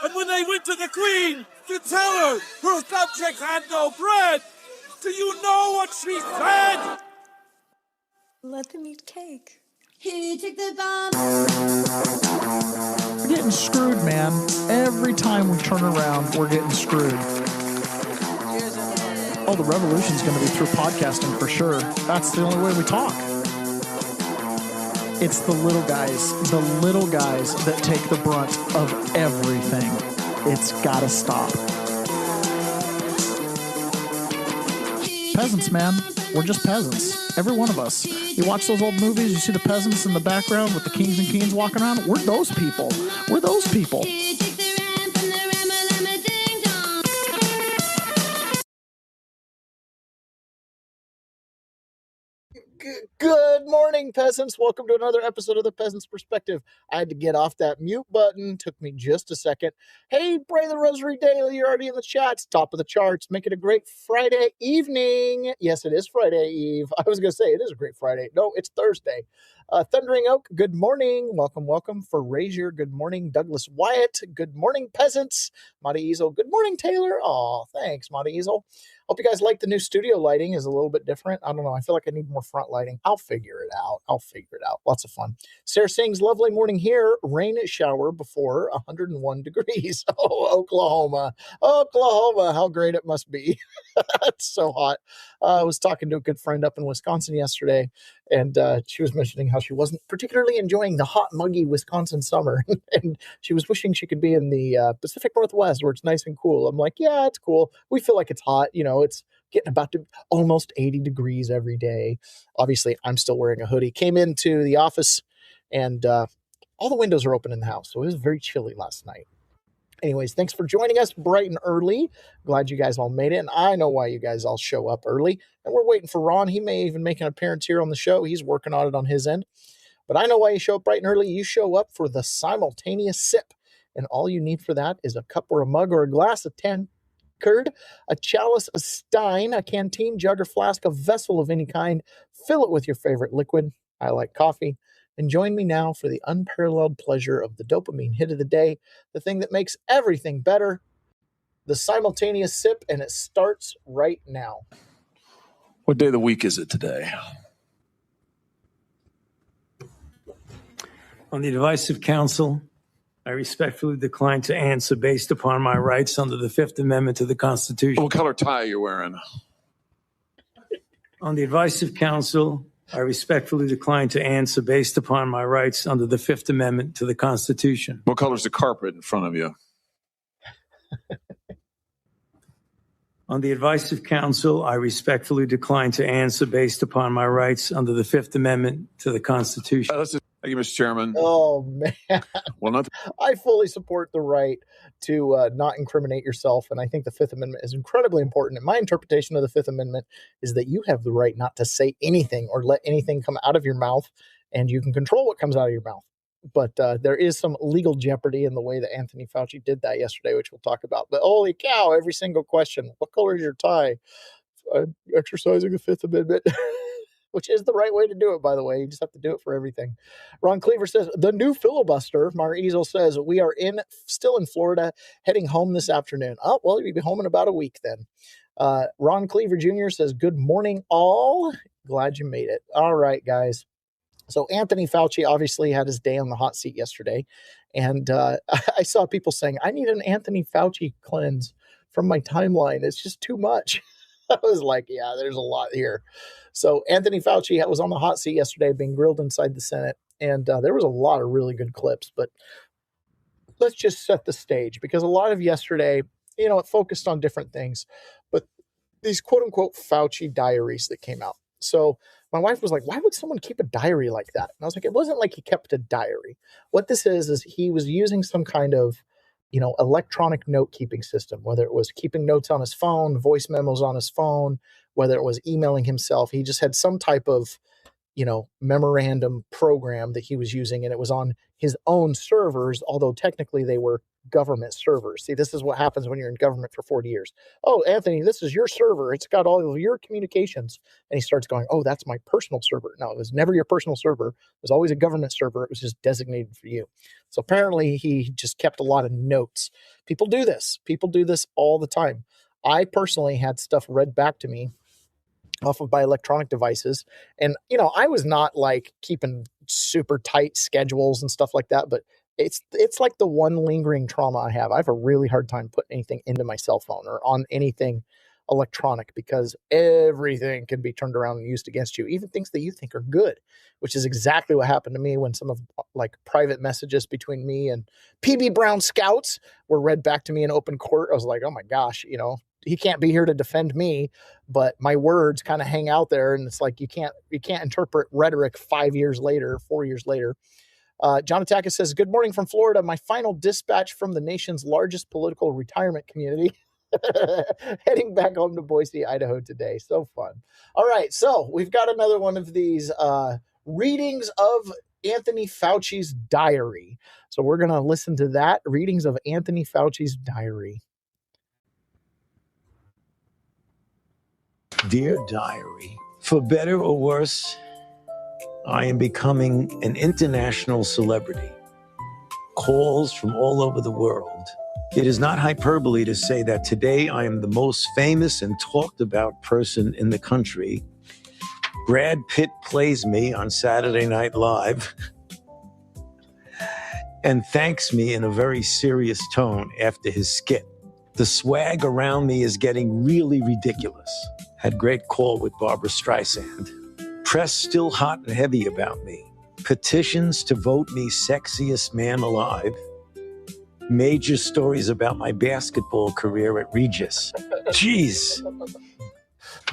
And when they went to the Queen to tell her her subjects had no bread, do you know what she said? Let them eat cake. He took the bomb. We're getting screwed, man. Every time we turn around, we're getting screwed. Oh, the revolution's going to be through podcasting for sure. That's the only way we talk. It's the little guys that take the brunt of everything. It's got to stop. Peasants, man. We're just peasants. Every one of us. You watch those old movies, you see the peasants in the background with the kings and queens walking around. We're those people. We're those people. Good morning, peasants. Welcome to another episode of The Peasant's Perspective. I had to get off that mute button. Took me just a second. Hey, Pray the Rosary Daily, you're already in the chats. Top of the charts. Make it a great Friday evening. Yes, it is Friday Eve. I was going to say it is a great Friday. No, it's Thursday. Thundering Oak, good morning. Welcome. For Razier, good morning. Douglas Wyatt, good morning, peasants. Madi Easel, good morning, Taylor. Oh, thanks, Madi Easel. Hope you guys like the new studio lighting. Is a little bit different. I don't know. I feel like I need more front lighting. I'll figure it out. Lots of fun. Sarah Singh's lovely morning here. Rain shower before 101 degrees. Oh, Oklahoma. How great it must be. It's so hot. I was talking to a good friend up in Wisconsin yesterday, and she was mentioning how she wasn't particularly enjoying the hot, muggy Wisconsin summer. And she was wishing she could be in the Pacific Northwest where it's nice and cool. I'm like, yeah, it's cool. We feel like it's hot. You know, it's getting about to almost 80 degrees every day. Obviously, I'm still wearing a hoodie. Came into the office, and all the windows are open in the house. So it was very chilly last night. Anyways, thanks for joining us bright and early. Glad you guys all made it. And I know why you guys all show up early. And we're waiting for Ron. He may even make an appearance here on the show. He's working on it on his end. But I know why you show up bright and early. You show up for the simultaneous sip. And all you need for that is a cup or a mug or a glass of tankard, a chalice, a stein, a canteen, jug or flask, a vessel of any kind. Fill it with your favorite liquid. I like coffee. And join me now for the unparalleled pleasure of the dopamine hit of the day, the thing that makes everything better, the simultaneous sip, and it starts right now. What day of the week is it today? On the advice of counsel, I respectfully decline to answer based upon my rights under the Fifth Amendment to the Constitution. What color tie are you wearing? On the advice of counsel, I respectfully decline to answer based upon my rights under the Fifth Amendment to the Constitution. What color is the carpet in front of you? On the advice of counsel, I respectfully decline to answer based upon my rights under the Fifth Amendment to the Constitution. Thank you, Mr. Chairman. Oh, man. Well, I fully support the right to not incriminate yourself, and I think the Fifth Amendment is incredibly important. And my interpretation of the Fifth Amendment is that you have the right not to say anything or let anything come out of your mouth, and you can control what comes out of your mouth. But there is some legal jeopardy in the way that Anthony Fauci did that yesterday, which we'll talk about. But holy cow, every single question. What color is your tie? Exercising the Fifth Amendment. Which is the right way to do it, by the way. You just have to do it for everything. Ron Cleaver says, the new filibuster. Mara Easel says, we are still in Florida, heading home this afternoon. Oh, well, you'll be home in about a week then. Ron Cleaver Jr. says, good morning, all. Glad you made it. All right, guys. So Anthony Fauci obviously had his day on the hot seat yesterday. And I saw people saying, I need an Anthony Fauci cleanse from my timeline. It's just too much. I was like, yeah, there's a lot here. So Anthony Fauci was on the hot seat yesterday being grilled inside the Senate. And there was a lot of really good clips. But let's just set the stage, because a lot of yesterday, you know, it focused on different things. But these quote unquote Fauci diaries that came out. So my wife was like, why would someone keep a diary like that? And I was like, it wasn't like he kept a diary. What this is he was using some kind of, you know, electronic note-keeping system, whether it was keeping notes on his phone, voice memos on his phone, whether it was emailing himself. He just had some type of, you know, memorandum program that he was using, and it was on his own servers, although technically they were government servers. See, this is what happens when you're in government for 40 years. Oh, Anthony, this is your server. It's got all of your communications. And he starts going, oh, that's my personal server. No, it was never your personal server. It was always a government server. It was just designated for you. So apparently he just kept a lot of notes. People do this. People do this all the time. I personally had stuff read back to me off of my electronic devices. And, I was not like keeping super tight schedules and stuff like that, but it's like the one lingering trauma I have. I have a really hard time putting anything into my cell phone or on anything electronic because everything can be turned around and used against you, even things that you think are good, which is exactly what happened to me when some of like private messages between me and PB Brown Scouts were read back to me in open court. I was like, oh my gosh, he can't be here to defend me, but my words kind of hang out there. And it's like, you can't interpret rhetoric 5 years later, 4 years later. John Atakis says, good morning from Florida. My final dispatch from the nation's largest political retirement community. Heading back home to Boise, Idaho today. So fun. All right. So we've got another one of these readings of Anthony Fauci's diary. So we're going to listen to that. Readings of Anthony Fauci's diary. Dear diary, for better or worse, I am becoming an international celebrity. Calls from all over the world. It is not hyperbole to say that today I am the most famous and talked about person in the country. Brad Pitt plays me on Saturday Night Live and thanks me in a very serious tone after his skit. The swag around me is getting really ridiculous. Had great call with Barbara Streisand. Press still hot and heavy about me. Petitions to vote me sexiest man alive. Major stories about my basketball career at Regis. Jeez.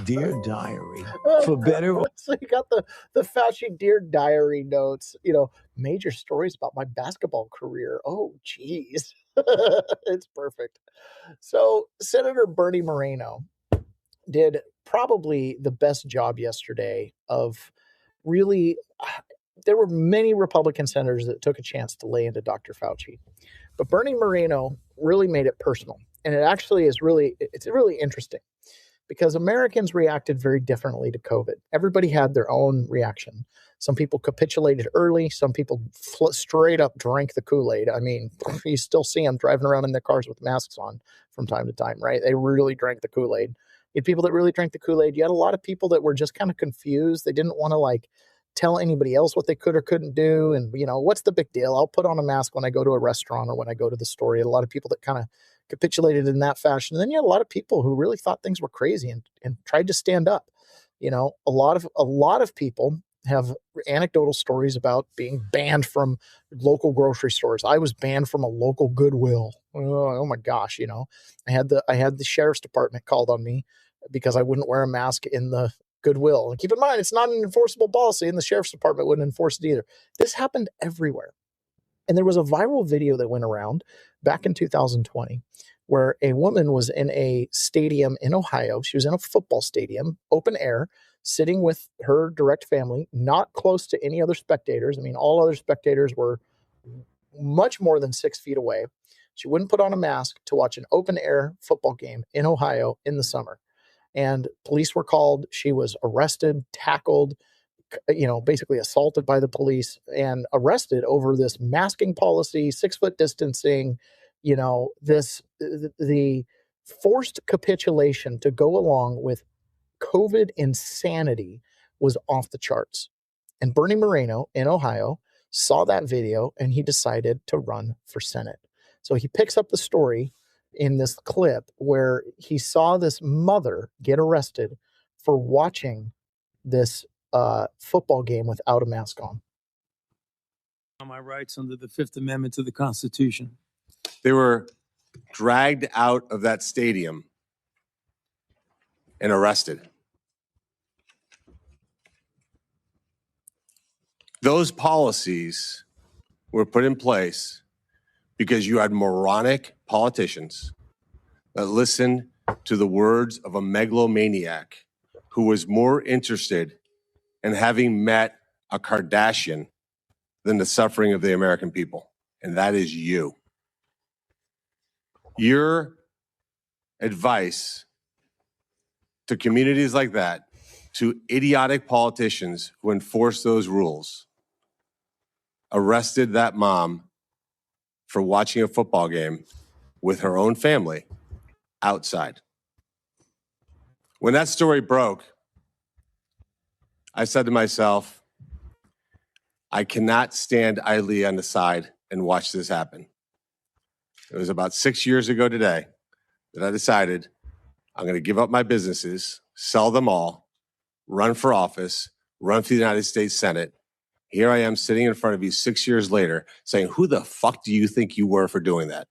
Dear diary, for better or... So you got the Fauci Dear Diary notes, major stories about my basketball career. Oh, geez. It's perfect. So Senator Bernie Moreno did probably the best job yesterday of really, there were many Republican senators that took a chance to lay into Dr. Fauci, but Bernie Moreno really made it personal. And it actually is it's really interesting because Americans reacted very differently to COVID. Everybody had their own reaction. Some people capitulated early. Some people straight up drank the Kool-Aid. I mean, you still see them driving around in their cars with masks on from time to time, right? They really drank the Kool-Aid. You had people that really drank the Kool-Aid. You had a lot of people that were just kind of confused. They didn't want to tell anybody else what they could or couldn't do. And, what's the big deal? I'll put on a mask when I go to a restaurant or when I go to the store. You had a lot of people that kind of capitulated in that fashion. And then you had a lot of people who really thought things were crazy and tried to stand up. A lot of people have anecdotal stories about being banned from local grocery stores. I was banned from a local Goodwill. Oh my gosh. I had the sheriff's department called on me because I wouldn't wear a mask in the Goodwill. And keep in mind, it's not an enforceable policy and the sheriff's department wouldn't enforce it either. This happened everywhere. And there was a viral video that went around back in 2020 where a woman was in a stadium in Ohio. She was in a football stadium, open air, sitting with her direct family, not close to any other spectators. I mean, all other spectators were much more than 6 feet away. She wouldn't put on a mask to watch an open air football game in Ohio in the summer. And police were called. She was arrested, tackled, basically assaulted by the police and arrested over this masking policy, 6 foot distancing, the forced capitulation to go along with COVID insanity was off the charts. And Bernie Moreno in Ohio saw that video and he decided to run for Senate. So he picks up the story in this clip where he saw this mother get arrested for watching this football game without a mask on. My rights under the Fifth Amendment to the Constitution. They were dragged out of that stadium and arrested. Those policies were put in place because you had moronic politicians that listened to the words of a megalomaniac who was more interested in having met a Kardashian than the suffering of the American people. And that is you. Your advice to communities like that, to idiotic politicians who enforce those rules, arrested that mom for watching a football game with her own family outside. When that story broke, I said to myself, I cannot stand idly on the side and watch this happen. It was about 6 years ago today that I decided I'm going to give up my businesses, sell them all, run for office, run for the United States Senate. Here I am sitting in front of you 6 years later saying, who the fuck do you think you were for doing that?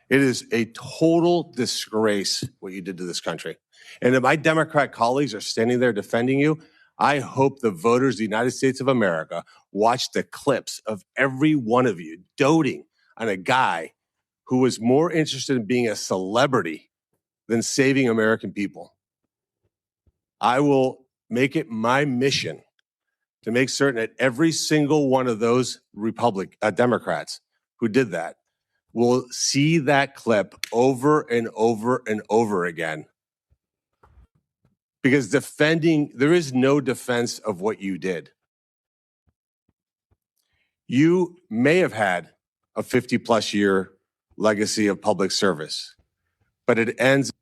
It is a total disgrace what you did to this country. And if my Democrat colleagues are standing there defending you, I hope the voters of the United States of America watch the clips of every one of you doting on a guy who was more interested in being a celebrity than saving American people. I will make it my mission to make certain that every single one of those Democrats who did that will see that clip over and over and over again. Because there is no defense of what you did. You may have had a 50-plus year legacy of public service, but it ends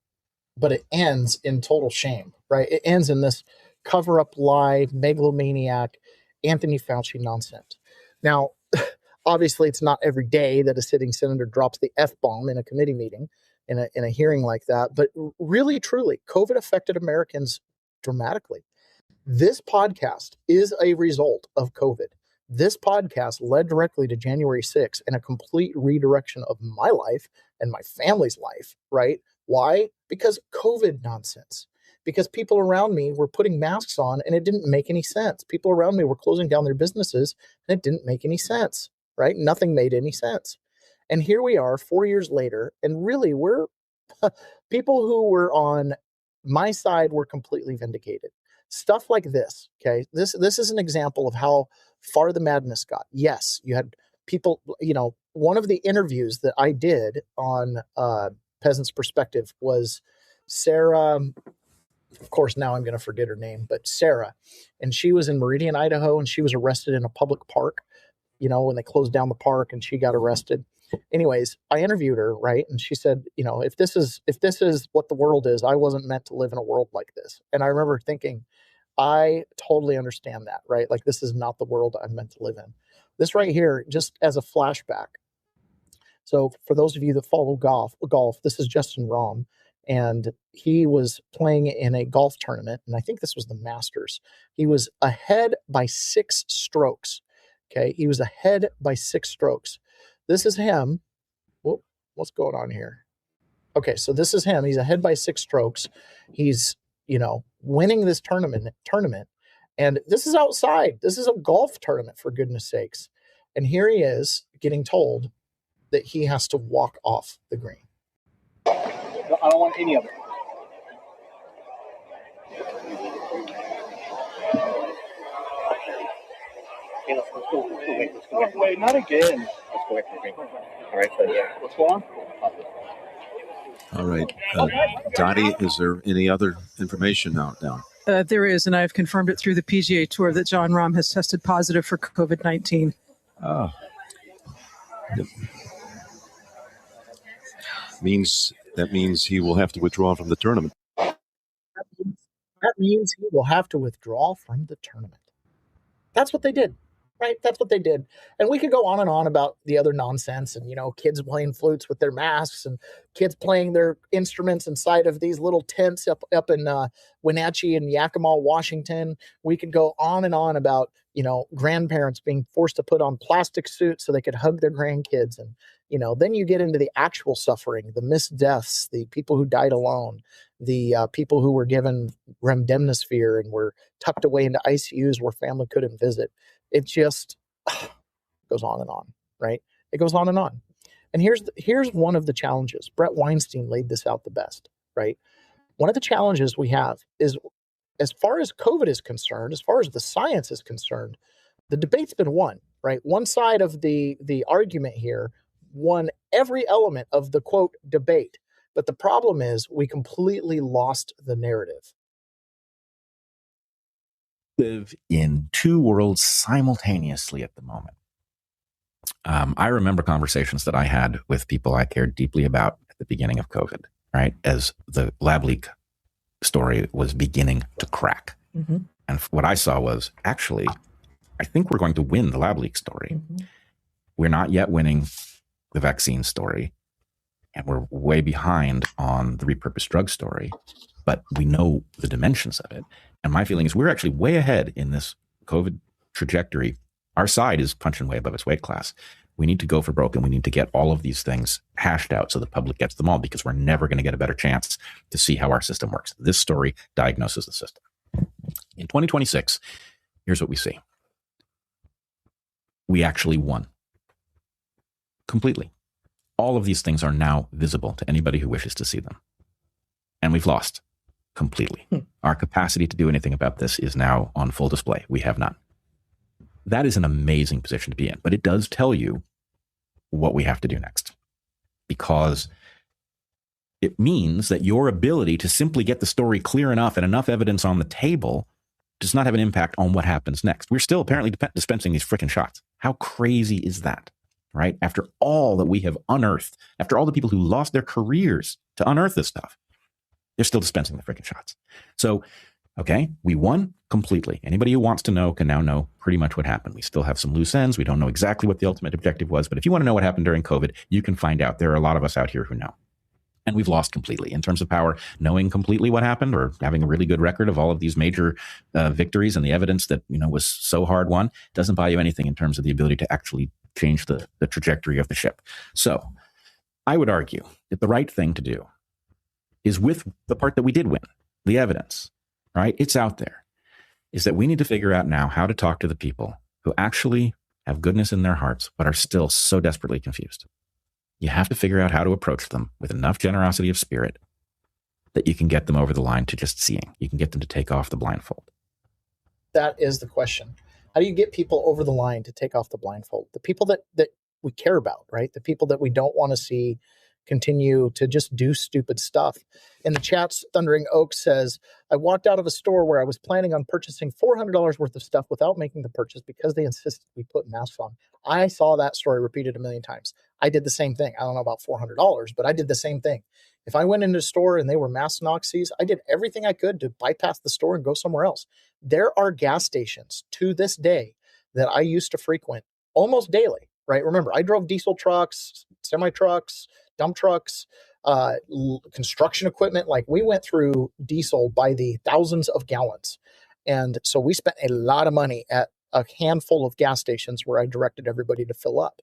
in total shame, right? It ends in this cover-up lie, megalomaniac, Anthony Fauci nonsense. Now, obviously, it's not every day that a sitting senator drops the F-bomb in a committee meeting, in a hearing like that. But really, truly, COVID affected Americans dramatically. This podcast is a result of COVID. This podcast led directly to January 6th and a complete redirection of my life and my family's life, right? Why? Because COVID nonsense. Because people around me were putting masks on and it didn't make any sense. People around me were closing down their businesses and it didn't make any sense, right? Nothing made any sense. And here we are 4 years later, and really we're people who were on my side were completely vindicated. Stuff like this, okay? This is an example of how far the madness got. Yes, you had people, one of the interviews that I did on Peasants Perspective was Sarah, of course, now I'm going to forget her name, but Sarah. And she was in Meridian, Idaho, and she was arrested in a public park, when they closed down the park and she got arrested. Anyways, I interviewed her, right? And she said, if this is what the world is, I wasn't meant to live in a world like this. And I remember thinking, I totally understand that, right? Like, this is not the world I'm meant to live in. This right here, just as a flashback. So for those of you that follow golf, this is Justin Rahm, and he was playing in a golf tournament, and I think this was the Masters. He was ahead by 6 strokes. Okay, he was ahead by 6 strokes. This is him. Whoop, what's going on here? Okay, so this is him. He's ahead by 6 strokes. He's, winning this tournament. And this is outside. This is a golf tournament, for goodness sakes. And here he is getting told that he has to walk off the green. I don't want any of it. Okay, let's go. No, wait, not again. Let's go back to the green. All right, so yeah. What's going on? All right. Dottie, is there any other information out now? There is, and I've confirmed it through the PGA Tour that Jon Rahm has tested positive for COVID-19. Oh. That means he will have to withdraw from the tournament. That means he will have to withdraw from the tournament. That's what they did. Right? That's what they did. And we could go on and on about the other nonsense and, kids playing flutes with their masks and kids playing their instruments inside of these little tents up in Wenatchee and Yakima, Washington. We could go on and on about, grandparents being forced to put on plastic suits so they could hug their grandkids. And, then you get into the actual suffering, the missed deaths, the people who died alone, the people who were given remdesivir and were tucked away into ICUs where family couldn't visit. It just goes on and on, right? It goes on and on. And here's one of the challenges. Brett Weinstein laid this out the best, right? One of the challenges we have is, as far as COVID is concerned, as far as the science is concerned, the debate's been won, right? One side of the argument here won every element of the, quote, debate. But the problem is we completely lost the narrative. Live in two worlds simultaneously at the moment. I remember conversations that I had with people I cared deeply about at the beginning of COVID, right? As the lab leak story was beginning to crack. Mm-hmm. And what I saw was, actually, I think we're going to win the lab leak story. Mm-hmm. We're not yet winning the vaccine story. And we're way behind on the repurposed drug story, but we know the dimensions of it. And my feeling is we're actually way ahead in this COVID trajectory. Our side is punching way above its weight class. We need to go for broke, and we need to get all of these things hashed out so the public gets them all, because we're never going to get a better chance to see how our system works. This story diagnoses the system. In 2026, here's what we see. We actually won completely. All of these things are now visible to anybody who wishes to see them. And we've lost completely. Our capacity to do anything about this is now on full display. We have none. That is an amazing position to be in, but it does tell you what we have to do next, because it means that your ability to simply get the story clear enough and enough evidence on the table does not have an impact on what happens next. We're still apparently dispensing these freaking shots. How crazy is that? Right? After all that we have unearthed, after all the people who lost their careers to unearth this stuff, they're still dispensing the freaking shots. So, okay, we won completely. Anybody who wants to know can now know pretty much what happened. We still have some loose ends. We don't know exactly what the ultimate objective was, but if you want to know what happened during COVID, you can find out. There are a lot of us out here who know. And we've lost completely in terms of power. Knowing completely what happened, or having a really good record of all of these major victories and the evidence that, was so hard won, doesn't buy you anything in terms of the ability to actually change the trajectory of the ship. So I would argue that the right thing to do is, with the part that we did win, the evidence, right? It's out there, is that we need to figure out now how to talk to the people who actually have goodness in their hearts, but are still so desperately confused. You have to figure out how to approach them with enough generosity of spirit that you can get them over the line to just seeing. You can get them to take off the blindfold. That is the question. How do you get people over the line to take off the blindfold? The people that we care about, right? The people that we don't want to see continue to just do stupid stuff. In the chats, Thundering Oak says, I walked out of a store where I was planning on purchasing $400 worth of stuff without making the purchase because they insisted we put masks on. I saw that story repeated a million times. I did the same thing. I don't know about $400, but I did the same thing. If I went into a store and they were mask Nazis, I did everything I could to bypass the store and go somewhere else. There are gas stations to this day that I used to frequent almost daily, right? Remember, I drove diesel trucks, semi-trucks, dump trucks, construction equipment. Like, we went through diesel by the thousands of gallons. And so we spent a lot of money at a handful of gas stations where I directed everybody to fill up.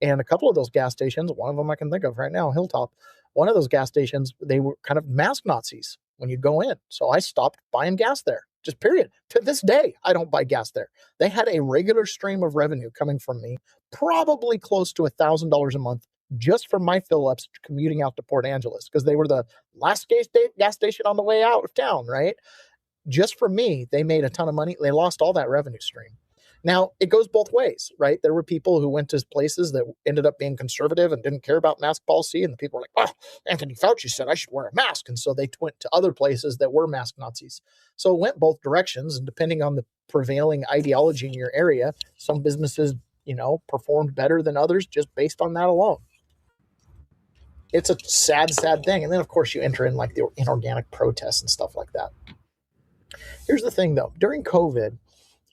And a couple of those gas stations, one of them I can think of right now, Hilltop, one of those gas stations, they were kind of mask Nazis when you go in. So I stopped buying gas there, just period. To this day, I don't buy gas there. They had a regular stream of revenue coming from me, probably close to $1,000 a month, just from my fill-ups commuting out to Port Angeles, because they were the last gas station on the way out of town, right? Just for me, they made a ton of money. They lost all that revenue stream. Now, it goes both ways, right? There were people who went to places that ended up being conservative and didn't care about mask policy, and the people were like, oh, Anthony Fauci said I should wear a mask, and so they went to other places that were mask Nazis. So it went both directions, and depending on the prevailing ideology in your area, some businesses, performed better than others just based on that alone. It's a sad, sad thing. And then, of course, you enter in like the inorganic protests and stuff like that. Here's the thing, though. During COVID,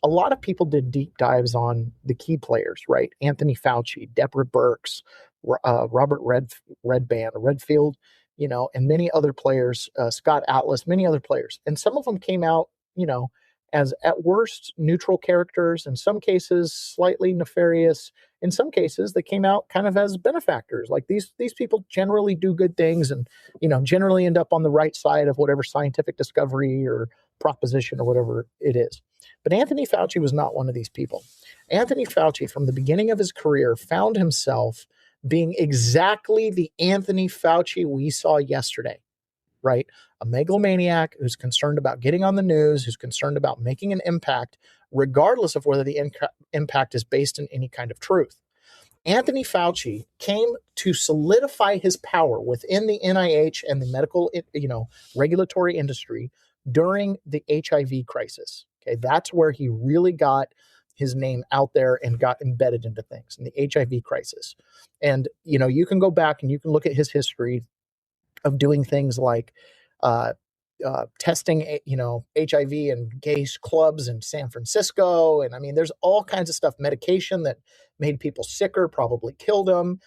a lot of people did deep dives on the key players, right? Anthony Fauci, Deborah Birx, Robert Redfield, and many other players, Scott Atlas, many other players. And some of them came out, as at worst neutral characters, in some cases slightly nefarious. In some cases, they came out kind of as benefactors. Like these people generally do good things and, generally end up on the right side of whatever scientific discovery or proposition or whatever it is. But Anthony Fauci was not one of these people. Anthony Fauci, from the beginning of his career, found himself being exactly the Anthony Fauci we saw yesterday, right? A megalomaniac who's concerned about getting on the news, who's concerned about making an impact, regardless of whether the impact is based in any kind of truth. Anthony Fauci came to solidify his power within the NIH and the medical, regulatory industry during the HIV crisis. Okay, that's where he really got his name out there and got embedded into things in the HIV crisis. And, you can go back and you can look at his history of doing things like testing, HIV in gay clubs in San Francisco. And I mean, there's all kinds of stuff, medication that made people sicker, probably killed them.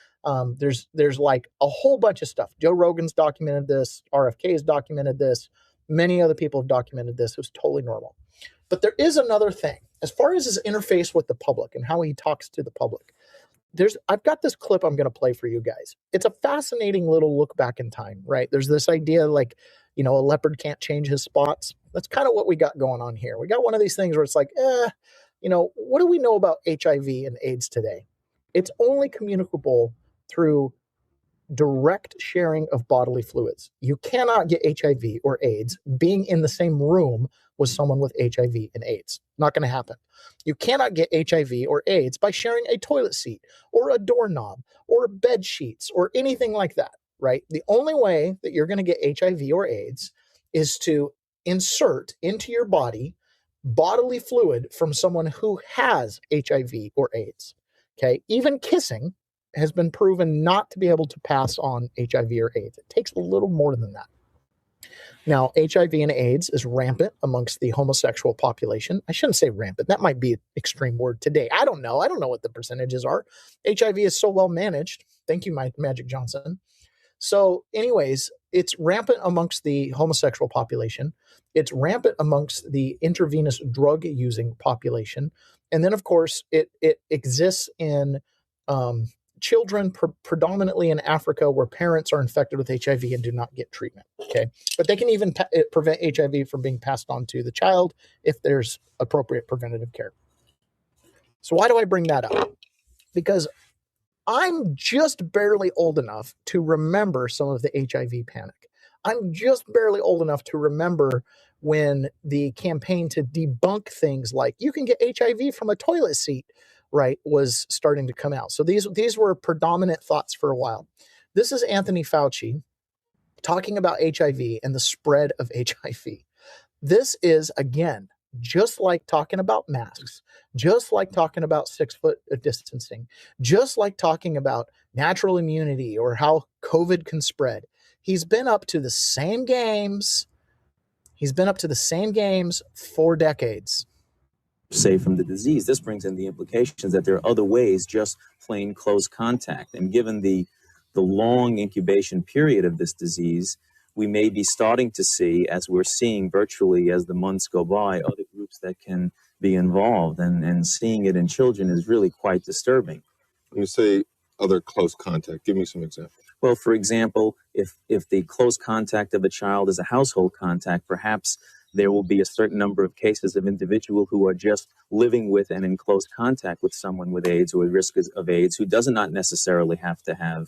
There's like a whole bunch of stuff. Joe Rogan's documented this. RFK's documented this. Many other people have documented this. It was totally normal. But there is another thing. As far as his interface with the public and how he talks to the public, I've got this clip I'm going to play for you guys. It's a fascinating little look back in time, right? There's this idea like, a leopard can't change his spots. That's kind of what we got going on here. We got one of these things where it's like, what do we know about HIV and AIDS today? It's only communicable through direct sharing of bodily fluids. You cannot get HIV or AIDS being in the same room with someone with HIV and AIDS. Not going to happen. You cannot get HIV or AIDS by sharing a toilet seat or a doorknob or bed sheets or anything like that, right? The only way that you're going to get HIV or AIDS is to insert into your body bodily fluid from someone who has HIV or AIDS. Okay, even kissing has been proven not to be able to pass on HIV or AIDS. It takes a little more than that. Now, HIV and AIDS is rampant amongst the homosexual population. I shouldn't say rampant. That might be an extreme word today. I don't know. I don't know what the percentages are. HIV is so well managed. Thank you, Magic Johnson. So anyways, it's rampant amongst the homosexual population. It's rampant amongst the intravenous drug using population. And then, of course, it exists in children predominantly in Africa where parents are infected with HIV and do not get treatment. Okay. But they can even prevent HIV from being passed on to the child if there's appropriate preventative care. So why do I bring that up? Because I'm just barely old enough to remember some of the HIV panic. I'm just barely old enough to remember when the campaign to debunk things like you can get HIV from a toilet seat, right, was starting to come out. So these were predominant thoughts for a while. This is Anthony Fauci talking about HIV and the spread of HIV. This is, again, just like talking about masks, just like talking about 6 foot distancing, just like talking about natural immunity or how COVID can spread. He's been up to the same games. He's been up to the same games for decades. Safe from the disease. This brings in the implications that there are other ways, just plain close contact. And given the long incubation period of this disease, we may be starting to see, as we're seeing virtually as the months go by, other groups that can be involved. And seeing it in children is really quite disturbing. When you say other close contact, give me some examples. Well, for example, if the close contact of a child is a household contact, perhaps there will be a certain number of cases of individuals who are just living with and in close contact with someone with AIDS or at risk of AIDS who does not necessarily have to have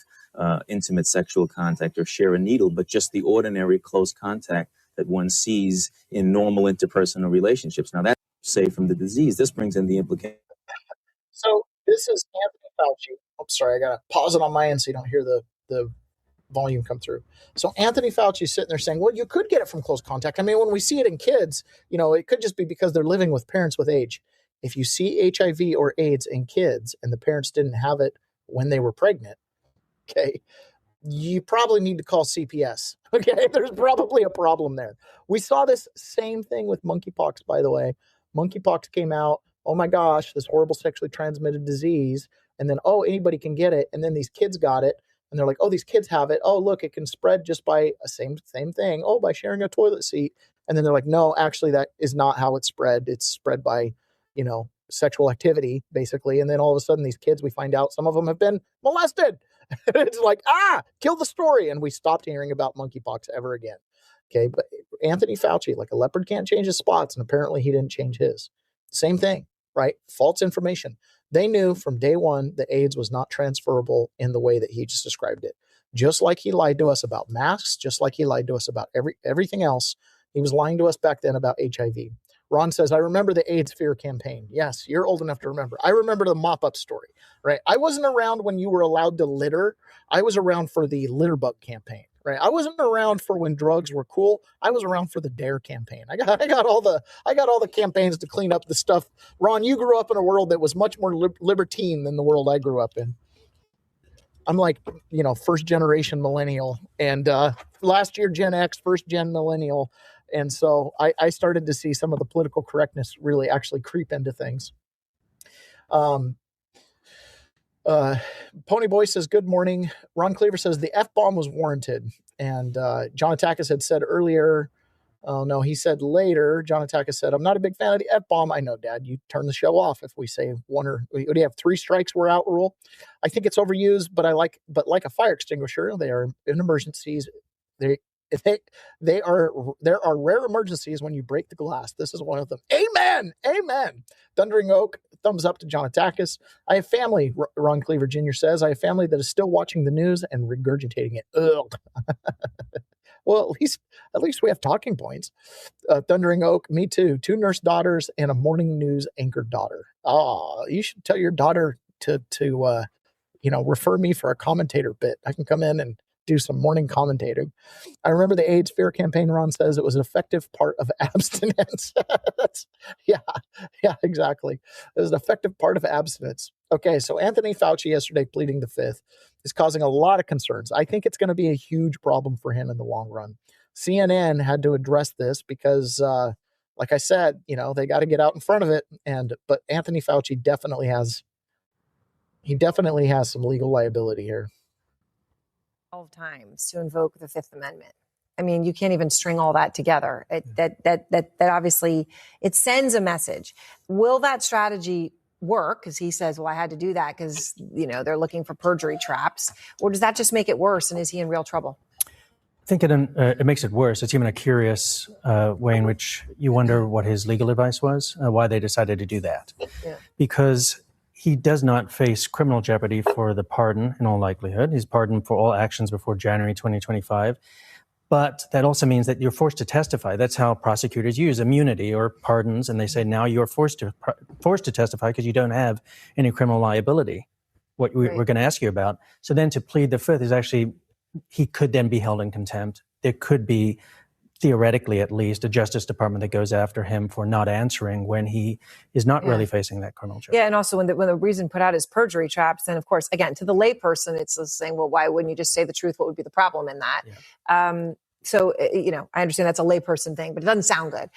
intimate sexual contact or share a needle, but just the ordinary close contact that one sees in normal interpersonal relationships. Now, that's safe from the disease. This brings in the implication. So this is Anthony Fauci. I'm sorry, I got to pause it on my end so you don't hear the volume come through. So Anthony Fauci is sitting there saying, well, you could get it from close contact. I mean, when we see it in kids, it could just be because they're living with parents with AIDS. If you see HIV or AIDS in kids and the parents didn't have it when they were pregnant, okay, you probably need to call CPS. Okay, there's probably a problem there. We saw this same thing with monkeypox, by the way. Monkeypox came out, oh my gosh, this horrible sexually transmitted disease. And then, oh, anybody can get it. And then these kids got it. And they're like, oh, these kids have it. Oh, look, it can spread just by a same thing. Oh, by sharing a toilet seat. And then they're like, no, actually, that is not how it's spread. It's spread by, sexual activity, basically. And then all of a sudden, these kids, we find out some of them have been molested. It's like, kill the story. And we stopped hearing about monkeypox ever again. Okay, but Anthony Fauci, like a leopard can't change his spots. And apparently he didn't change his. Same thing, right? False information. They knew from day one that AIDS was not transferable in the way that he just described it. Just like he lied to us about masks, just like he lied to us about everything else, he was lying to us back then about HIV. Ron says, I remember the AIDS fear campaign. Yes, you're old enough to remember. I remember the mop-up story, right? I wasn't around when you were allowed to litter. I was around for the litter bug campaign, right? I wasn't around for when drugs were cool. I was around for the DARE campaign. I got all the campaigns to clean up the stuff. Ron, you grew up in a world that was much more libertine than the world I grew up in. I'm like, first generation millennial, and last year Gen X, first gen millennial. And so I started to see some of the political correctness really actually creep into things. Ponyboy says, good morning. Ron Cleaver says the F-bomb was warranted. And John Atakis had said earlier, oh no, he said later, John Atakis said, I'm not a big fan of the F-bomb. I know, Dad, you turn the show off if we say what do you have, 3 strikes, we're out rule? I think it's overused, but like a fire extinguisher, they are in emergencies. There are rare emergencies when you break the glass. This is one of them. Amen. Amen. Thundering Oak, thumbs up to John Atakis. I have family, Ron Cleaver Jr. says, I have family that is still watching the news and regurgitating it. Ugh. Well, at least we have talking points. Thundering Oak, me too. 2 nurse daughters and a morning news anchor daughter. You should tell your daughter to refer me for a commentator bit. I can come in and do some morning commentating. I remember the AIDS fear campaign. Ron says it was an effective part of abstinence. Yeah, exactly. It was an effective part of abstinence. Okay, so Anthony Fauci yesterday pleading the fifth is causing a lot of concerns. I think it's going to be a huge problem for him in the long run. CNN had to address this because, like I said, they got to get out in front of it. But Anthony Fauci definitely has some legal liability here. 12 times to invoke the Fifth Amendment. I mean, you can't even string all that together. That obviously it sends a message. Will that strategy work? Because he says, well, I had to do that because, they're looking for perjury traps. Or does that just make it worse? And is he in real trouble? I think it makes it worse. It's even a curious way in which you wonder what his legal advice was, why they decided to do that. Yeah. Because he does not face criminal jeopardy for the pardon in all likelihood. He's pardoned for all actions before January 2025. But that also means that you're forced to testify. That's how prosecutors use immunity or pardons. And they say, now you're forced to testify because you don't have any criminal liability, what we're going to ask you about. So then to plead the fifth is actually, he could then be held in contempt. There could be, theoretically at least, a Justice Department that goes after him for not answering when he is not really facing that criminal charge. Yeah, and also when the reason put out is perjury traps, then of course, again, to the layperson, it's saying, well, why wouldn't you just say the truth? What would be the problem in that? Yeah. So, I understand that's a layperson thing, but it doesn't sound good.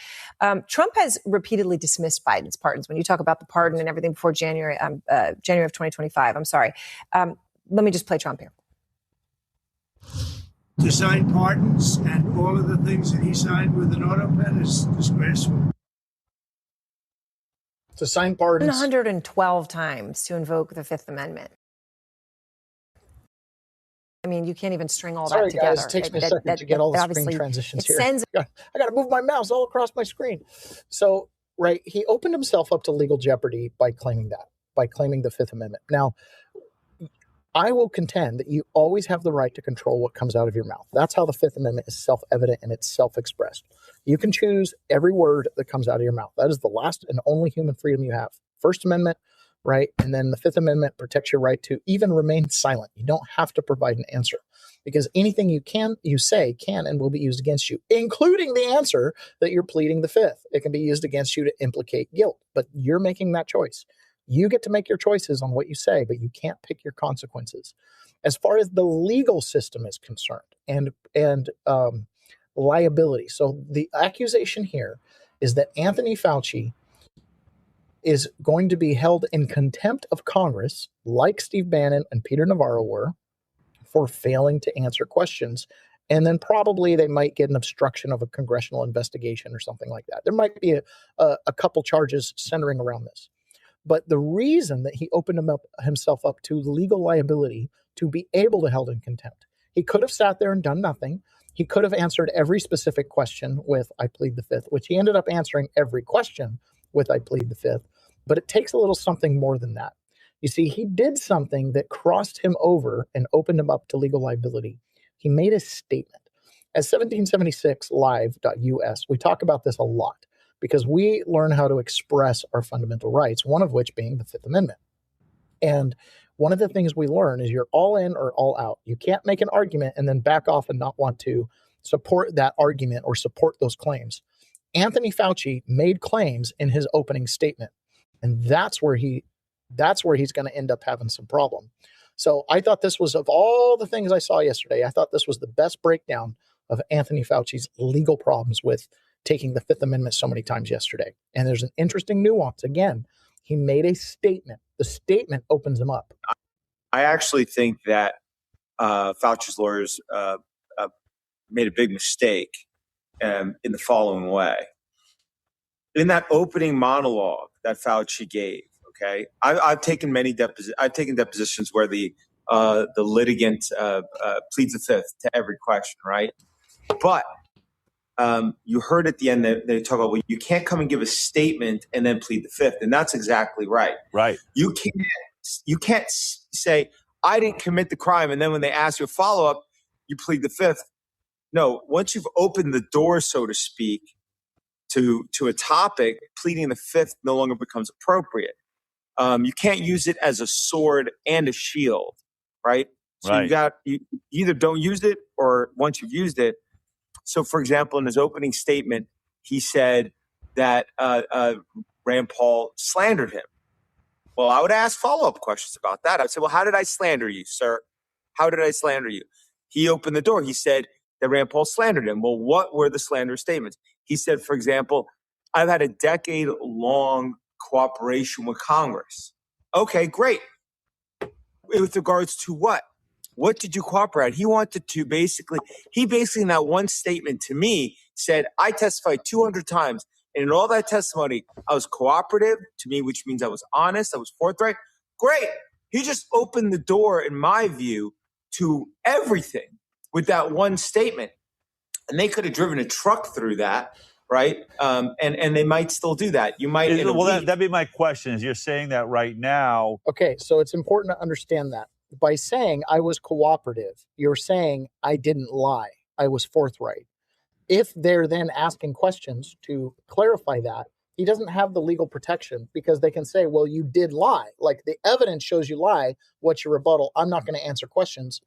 Trump has repeatedly dismissed Biden's pardons. When you talk about the pardon and everything before January of 2025, I'm sorry. Let me just play Trump here. To sign pardons and all of the things that he signed with an auto pen is disgraceful. To sign pardons 112 times to invoke the Fifth Amendment. I mean, you can't even string all that together. Guys, it takes me a second to get all the screen transitions here. I got to move my mouse all across my screen. So, right, he opened himself up to legal jeopardy by claiming the Fifth Amendment. Now, I will contend that you always have the right to control what comes out of your mouth. That's how the Fifth Amendment is self-evident and it's self-expressed. You can choose every word that comes out of your mouth. That is the last and only human freedom you have. First Amendment, right? And then the Fifth Amendment protects your right to even remain silent. You don't have to provide an answer because anything you say can and will be used against you, including the answer that you're pleading the fifth. It can be used against you to implicate guilt, but you're making that choice. You get to make your choices on what you say, but you can't pick your consequences. As far as the legal system is concerned and liability. So the accusation here is that Anthony Fauci is going to be held in contempt of Congress, like Steve Bannon and Peter Navarro were, for failing to answer questions. And then probably they might get an obstruction of a congressional investigation or something like that. There might be a couple charges centering around this. But the reason that he opened himself up to legal liability to be able to held in contempt, he could have sat there and done nothing. He could have answered every specific question with, I plead the fifth, which he ended up answering every question with, I plead the fifth. But it takes a little something more than that. You see, he did something that crossed him over and opened him up to legal liability. He made a statement. As 1776live.us, we talk about this a lot. because we learn how to express our fundamental rights, one of which being the Fifth Amendment. And one of the things we learn is you're all in or all out. You can't make an argument and then back off and not want to support that argument or support those claims. Anthony Fauci made claims in his opening statement, and that's where he's going to end up having some problem. So I thought this was, of all the things I saw yesterday, I thought this was the best breakdown of Anthony Fauci's legal problems with taking the Fifth Amendment so many times yesterday. And there's an interesting nuance. Again, he made a statement. The statement opens him up. I actually think that Fauci's lawyers made a big mistake in the following way. In that opening monologue that Fauci gave, okay, I've taken depositions where the litigant pleads the fifth to every question, right? But you heard at the end that they talk about, well, you can't come and give a statement and then plead the fifth, and that's exactly right. Right. You can't say I didn't commit the crime, and then when they ask you a follow up, you plead the fifth. No, once you've opened the door, so to speak, to a topic, pleading the fifth no longer becomes appropriate. You can't use it as a sword and a shield, right? So right. You either don't use it, or once you've used it. So, for example, in his opening statement, he said that Rand Paul slandered him. Well, I would ask follow-up questions about that. I would say, well, how did I slander you, sir? How did I slander you? He opened the door. He said that Rand Paul slandered him. Well, what were the slander statements? He said, for example, I've had a decade-long cooperation with Congress. Okay, great. With regards to what? What did you cooperate? He basically in that one statement to me said, I testified 200 times. And in all that testimony, I was cooperative to me, which means I was honest. I was forthright. Great. He just opened the door, in my view, to everything with that one statement. And they could have driven a truck through that, right? And they might still do that. You might. That'd be my question. Is you're saying that right now? Okay, so it's important to understand that. By saying I was cooperative, you're saying I didn't lie. I was forthright. If they're then asking questions to clarify that, he doesn't have the legal protection, because they can say, well, you did lie. Like, the evidence shows you lie. What's your rebuttal? I'm not going to answer questions.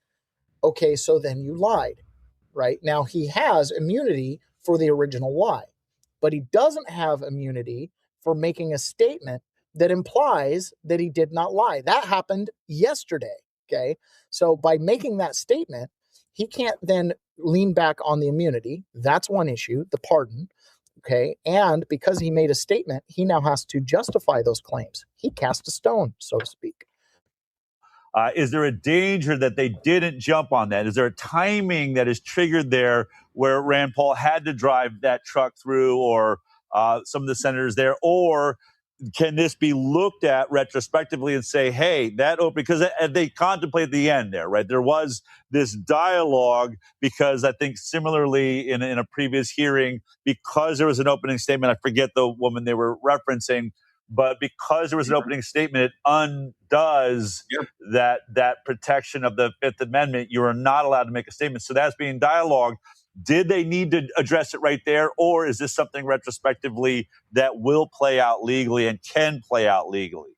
Okay, so then you lied, right? Now, he has immunity for the original lie, but he doesn't have immunity for making a statement that implies that he did not lie. That happened yesterday. Okay. So by making that statement, he can't then lean back on the immunity. That's one issue, the pardon. Okay. And because he made a statement, he now has to justify those claims. He cast a stone, so to speak. Is there a danger that they didn't jump on that? Is there a timing that is triggered there where Rand Paul had to drive that truck through, or some of the senators there? Or can this be looked at retrospectively and say, hey, that open, because they contemplate the end there, right? There was this dialogue, because I think similarly in a previous hearing, because there was an opening statement, I forget the woman they were referencing, but because there was an opening statement, it undoes that protection of the Fifth Amendment. You are not allowed to make a statement. So that's being dialogued. Did they need to address it right there, or is this something retrospectively that will play out legally and can play out legally?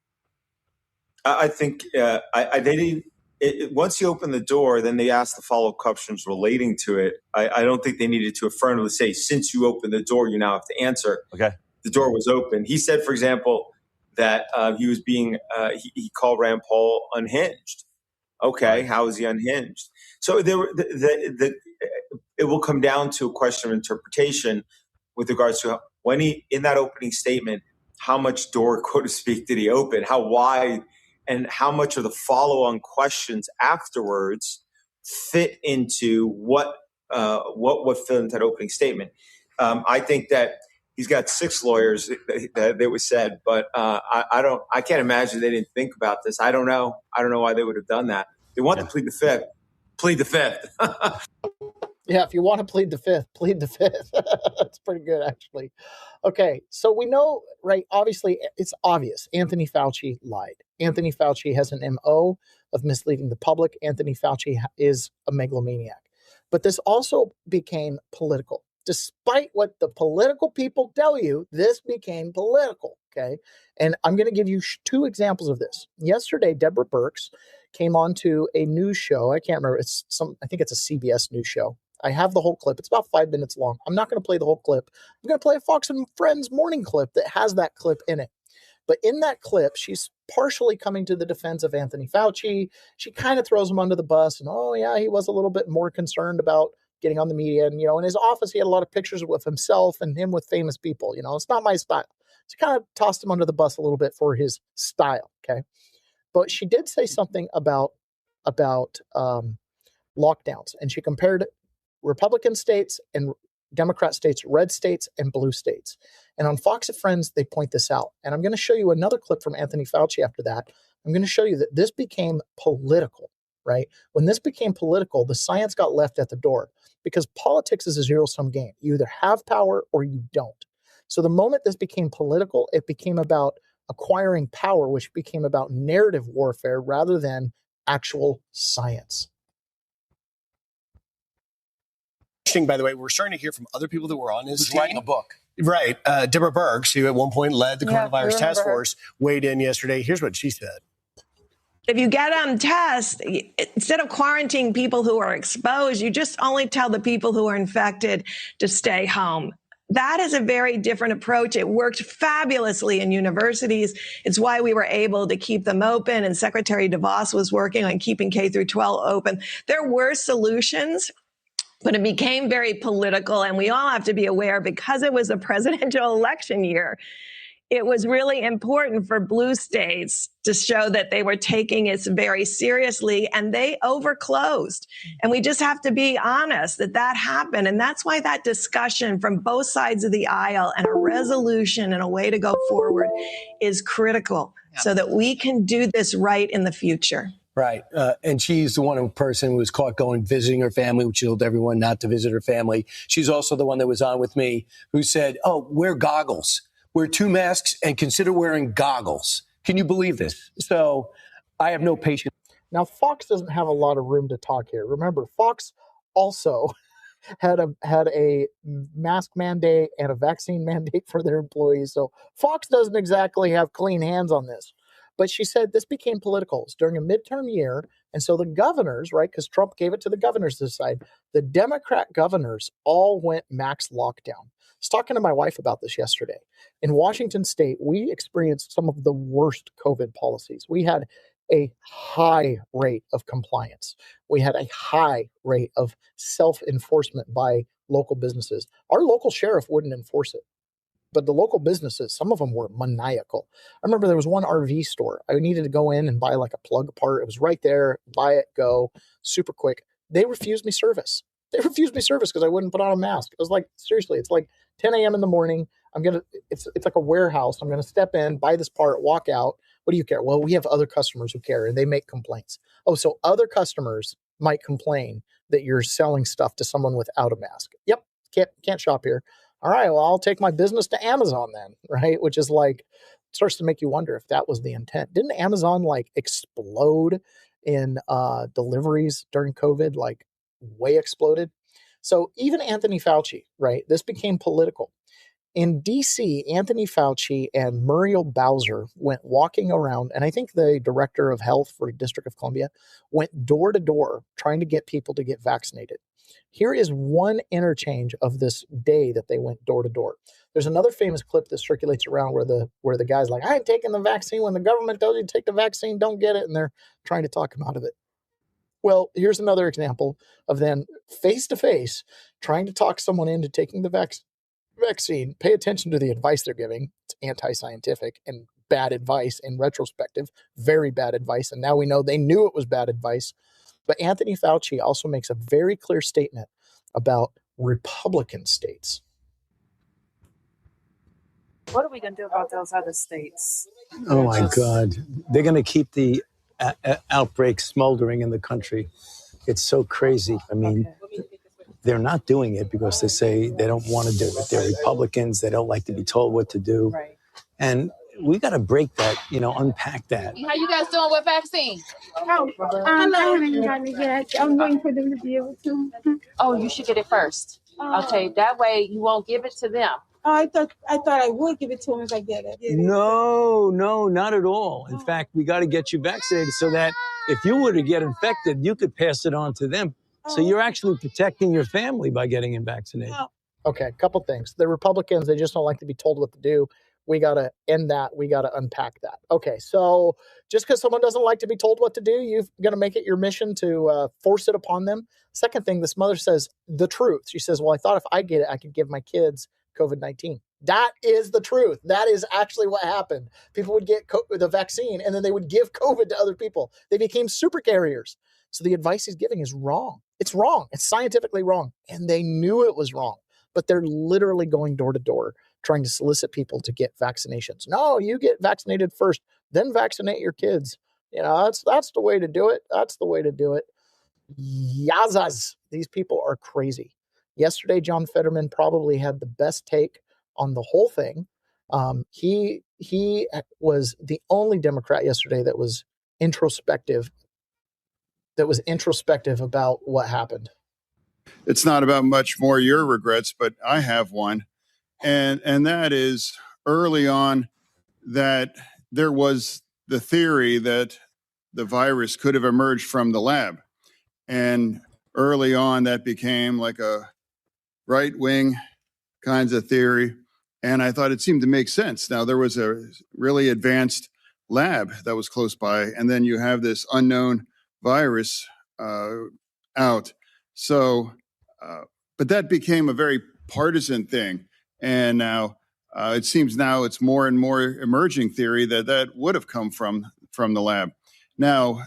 I think they didn't. Once you open the door, then they ask the follow-up questions relating to it. I don't think they needed to affirmatively say, since you opened the door, you now have to answer. Okay. The door was open. He said, for example, that he was being, he called Rand Paul unhinged. Okay, right. How is he unhinged? So it will come down to a question of interpretation with regards to when he, in that opening statement, how much door, quote to speak, did he open? How wide, and how much of the follow-on questions afterwards fit into what fit into that opening statement? I think that he's got 6 lawyers that was said, but I can't imagine they didn't think about this. I don't know why they would have done that. They want to plead the fifth. Plead the fifth. Yeah, if you want to plead the fifth, plead the fifth. That's pretty good, actually. Okay, so we know, right, obviously, it's obvious. Anthony Fauci lied. Anthony Fauci has an MO of misleading the public. Anthony Fauci is a megalomaniac. But this also became political. Despite what the political people tell you, this became political, okay? And I'm going to give you two examples of this. Yesterday, Deborah Birx came on to a news show. I can't remember. I think it's a CBS news show. I have the whole clip. It's about 5 minutes long. I'm not going to play the whole clip. I'm going to play a Fox and Friends morning clip that has that clip in it. But in that clip, she's partially coming to the defense of Anthony Fauci. She kind of throws him under the bus and, oh, yeah, he was a little bit more concerned about getting on the media. And, in his office, he had a lot of pictures with himself and him with famous people. It's not my style. She kind of tossed him under the bus a little bit for his style, okay? But she did say something about lockdowns, and she compared Republican states and Democrat states, red states and blue states. And on Fox and Friends, they point this out. And I'm going to show you another clip from Anthony Fauci after that. I'm going to show you that this became political, right? When this became political, the science got left at the door because politics is a zero-sum game. You either have power or you don't. So the moment this became political, it became about acquiring power, which became about narrative warfare rather than actual science. By the way, we're starting to hear from other people that were on his team. Writing a book. Right. Deborah Birx, who at one point led the coronavirus task force, weighed in yesterday. Here's what she said. If you get them tests, instead of quarantining people who are exposed, you just only tell the people who are infected to stay home. That is a very different approach. It worked fabulously in universities. It's why we were able to keep them open, and Secretary DeVos was working on keeping K through 12 open. There were solutions, but it became very political, and we all have to be aware, because it was a presidential election year, it was really important for blue states to show that they were taking it very seriously, and they overclosed. And we just have to be honest that happened. And that's why that discussion from both sides of the aisle and a resolution and a way to go forward is critical so that we can do this right in the future. Right. And she's the one person who was caught visiting her family, which she told everyone not to visit her family. She's also the one that was on with me who said, oh, wear goggles. Wear 2 masks and consider wearing goggles. Can you believe this? So I have no patience. Now, Fox doesn't have a lot of room to talk here. Remember, Fox also had a mask mandate and a vaccine mandate for their employees. So Fox doesn't exactly have clean hands on this. But she said this became political. It's during a midterm year. And so the governors, right, because Trump gave it to the governors to decide, the Democrat governors all went max lockdown. I was talking to my wife about this yesterday. In Washington State, we experienced some of the worst COVID policies. We had a high rate of compliance. We had a high rate of self-enforcement by local businesses. Our local sheriff wouldn't enforce it. But the local businesses, some of them were maniacal. I remember there was one RV store. I needed to go in and buy like a plug part. It was right there. Buy it, go, super quick. They refused me service. They refused me service because I wouldn't put on a mask. I was like, seriously, it's like 10 a.m. in the morning. It's like a warehouse. I'm going to step in, buy this part, walk out. What do you care? Well, we have other customers who care and they make complaints. Oh, so other customers might complain that you're selling stuff to someone without a mask. Yep. Can't shop here. All right, well, I'll take my business to Amazon then, right? Which is like, starts to make you wonder if that was the intent. Didn't Amazon like explode in deliveries during COVID, like way exploded? So even Anthony Fauci, right? This became political. In DC, Anthony Fauci and Muriel Bowser went walking around, and I think the director of health for District of Columbia went door to door trying to get people to get vaccinated. Here is one interchange of this day that they went door to door. There's another famous clip that circulates around where the guy's like, I ain't taking the vaccine. When the government tells you to take the vaccine, don't get it. And they're trying to talk him out of it. Well, here's another example of them face to face trying to talk someone into taking the vaccine. Pay attention to the advice they're giving. It's anti-scientific and bad advice in retrospective, very bad advice. And now we know they knew it was bad advice. But Anthony Fauci also makes a very clear statement about Republican states. What are we going to do about those other states? Oh, my God. They're going to keep the outbreak smoldering in the country. It's so crazy. I mean, they're not doing it because they say they don't want to do it. They're Republicans. They don't like to be told what to do. Right. And we got to break that, unpack that. How you guys doing with vaccine? I haven't gotten it yet. I'm waiting for them to be able to. Oh, you should get it first. Okay, that way you won't give it to them. I thought I would give it to him if I get it. No, not at all. In fact, we got to get you vaccinated so that if you were to get infected, you could pass it on to them. So you're actually protecting your family by getting him vaccinated. Okay, a couple things. The Republicans, they just don't like to be told what to do. We got to end that. We got to unpack that. Okay, so just because someone doesn't like to be told what to do, you've got to make it your mission to force it upon them. Second thing, this mother says the truth. She says, well, I thought if I get it, I could give my kids COVID-19. That is the truth. That is actually what happened. People would get the vaccine and then they would give COVID to other people. They became super carriers. So the advice he's giving is wrong. It's wrong. It's scientifically wrong. And they knew it was wrong. But they're literally going door to door trying to solicit people to get vaccinations. No, you get vaccinated first, then vaccinate your kids. You know, that's the way to do it. That's the way to do it. Yazas. These people are crazy. Yesterday, John Fetterman probably had the best take on the whole thing. He was the only Democrat yesterday that was introspective about what happened. It's not about much more your regrets, but I have one. And that is early on that there was the theory that the virus could have emerged from the lab. And early on that became like a right-wing kinds of theory. And I thought it seemed to make sense. Now, there was a really advanced lab that was close by, and then you have this unknown virus out. So, but that became a very partisan thing. And now it seems now it's more and more emerging theory that would have come from the lab. Now,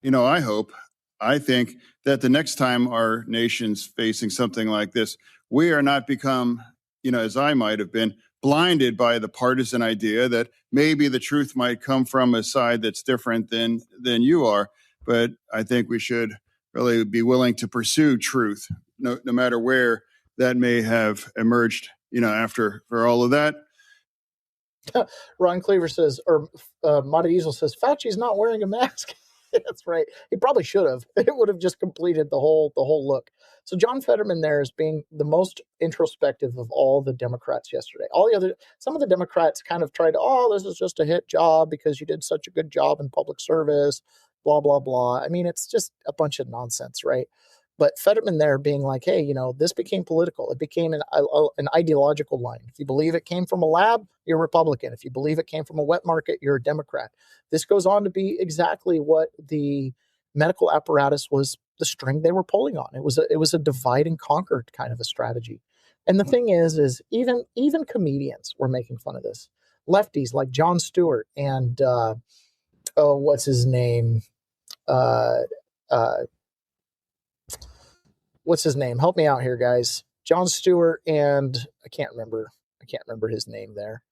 you know, I think that the next time our nation's facing something like this, we are not become, you know, as I might have been, blinded by the partisan idea that maybe the truth might come from a side that's different than you are. But I think we should really be willing to pursue truth, no matter where that may have emerged, you know, for all of that. Ron Cleaver says, or Mata Easel says, Fauci's not wearing a mask. That's right. He probably should have. It would have just completed the whole look. So John Fetterman there is being the most introspective of all the Democrats yesterday. Some of the Democrats kind of tried, this is just a hit job because you did such a good job in public service, blah, blah, blah. I mean, it's just a bunch of nonsense, right? But Fetterman there being like, hey, you know, this became political. It became an ideological line. If you believe it came from a lab, you're a Republican. If you believe it came from a wet market, you're a Democrat. This goes on to be exactly what the medical apparatus was, the string they were pulling on. It was a divide and conquer kind of a strategy. And the thing is even comedians were making fun of this. Lefties like Jon Stewart and what's his name? What's his name? Help me out here, guys. Jon Stewart and I can't remember his name there.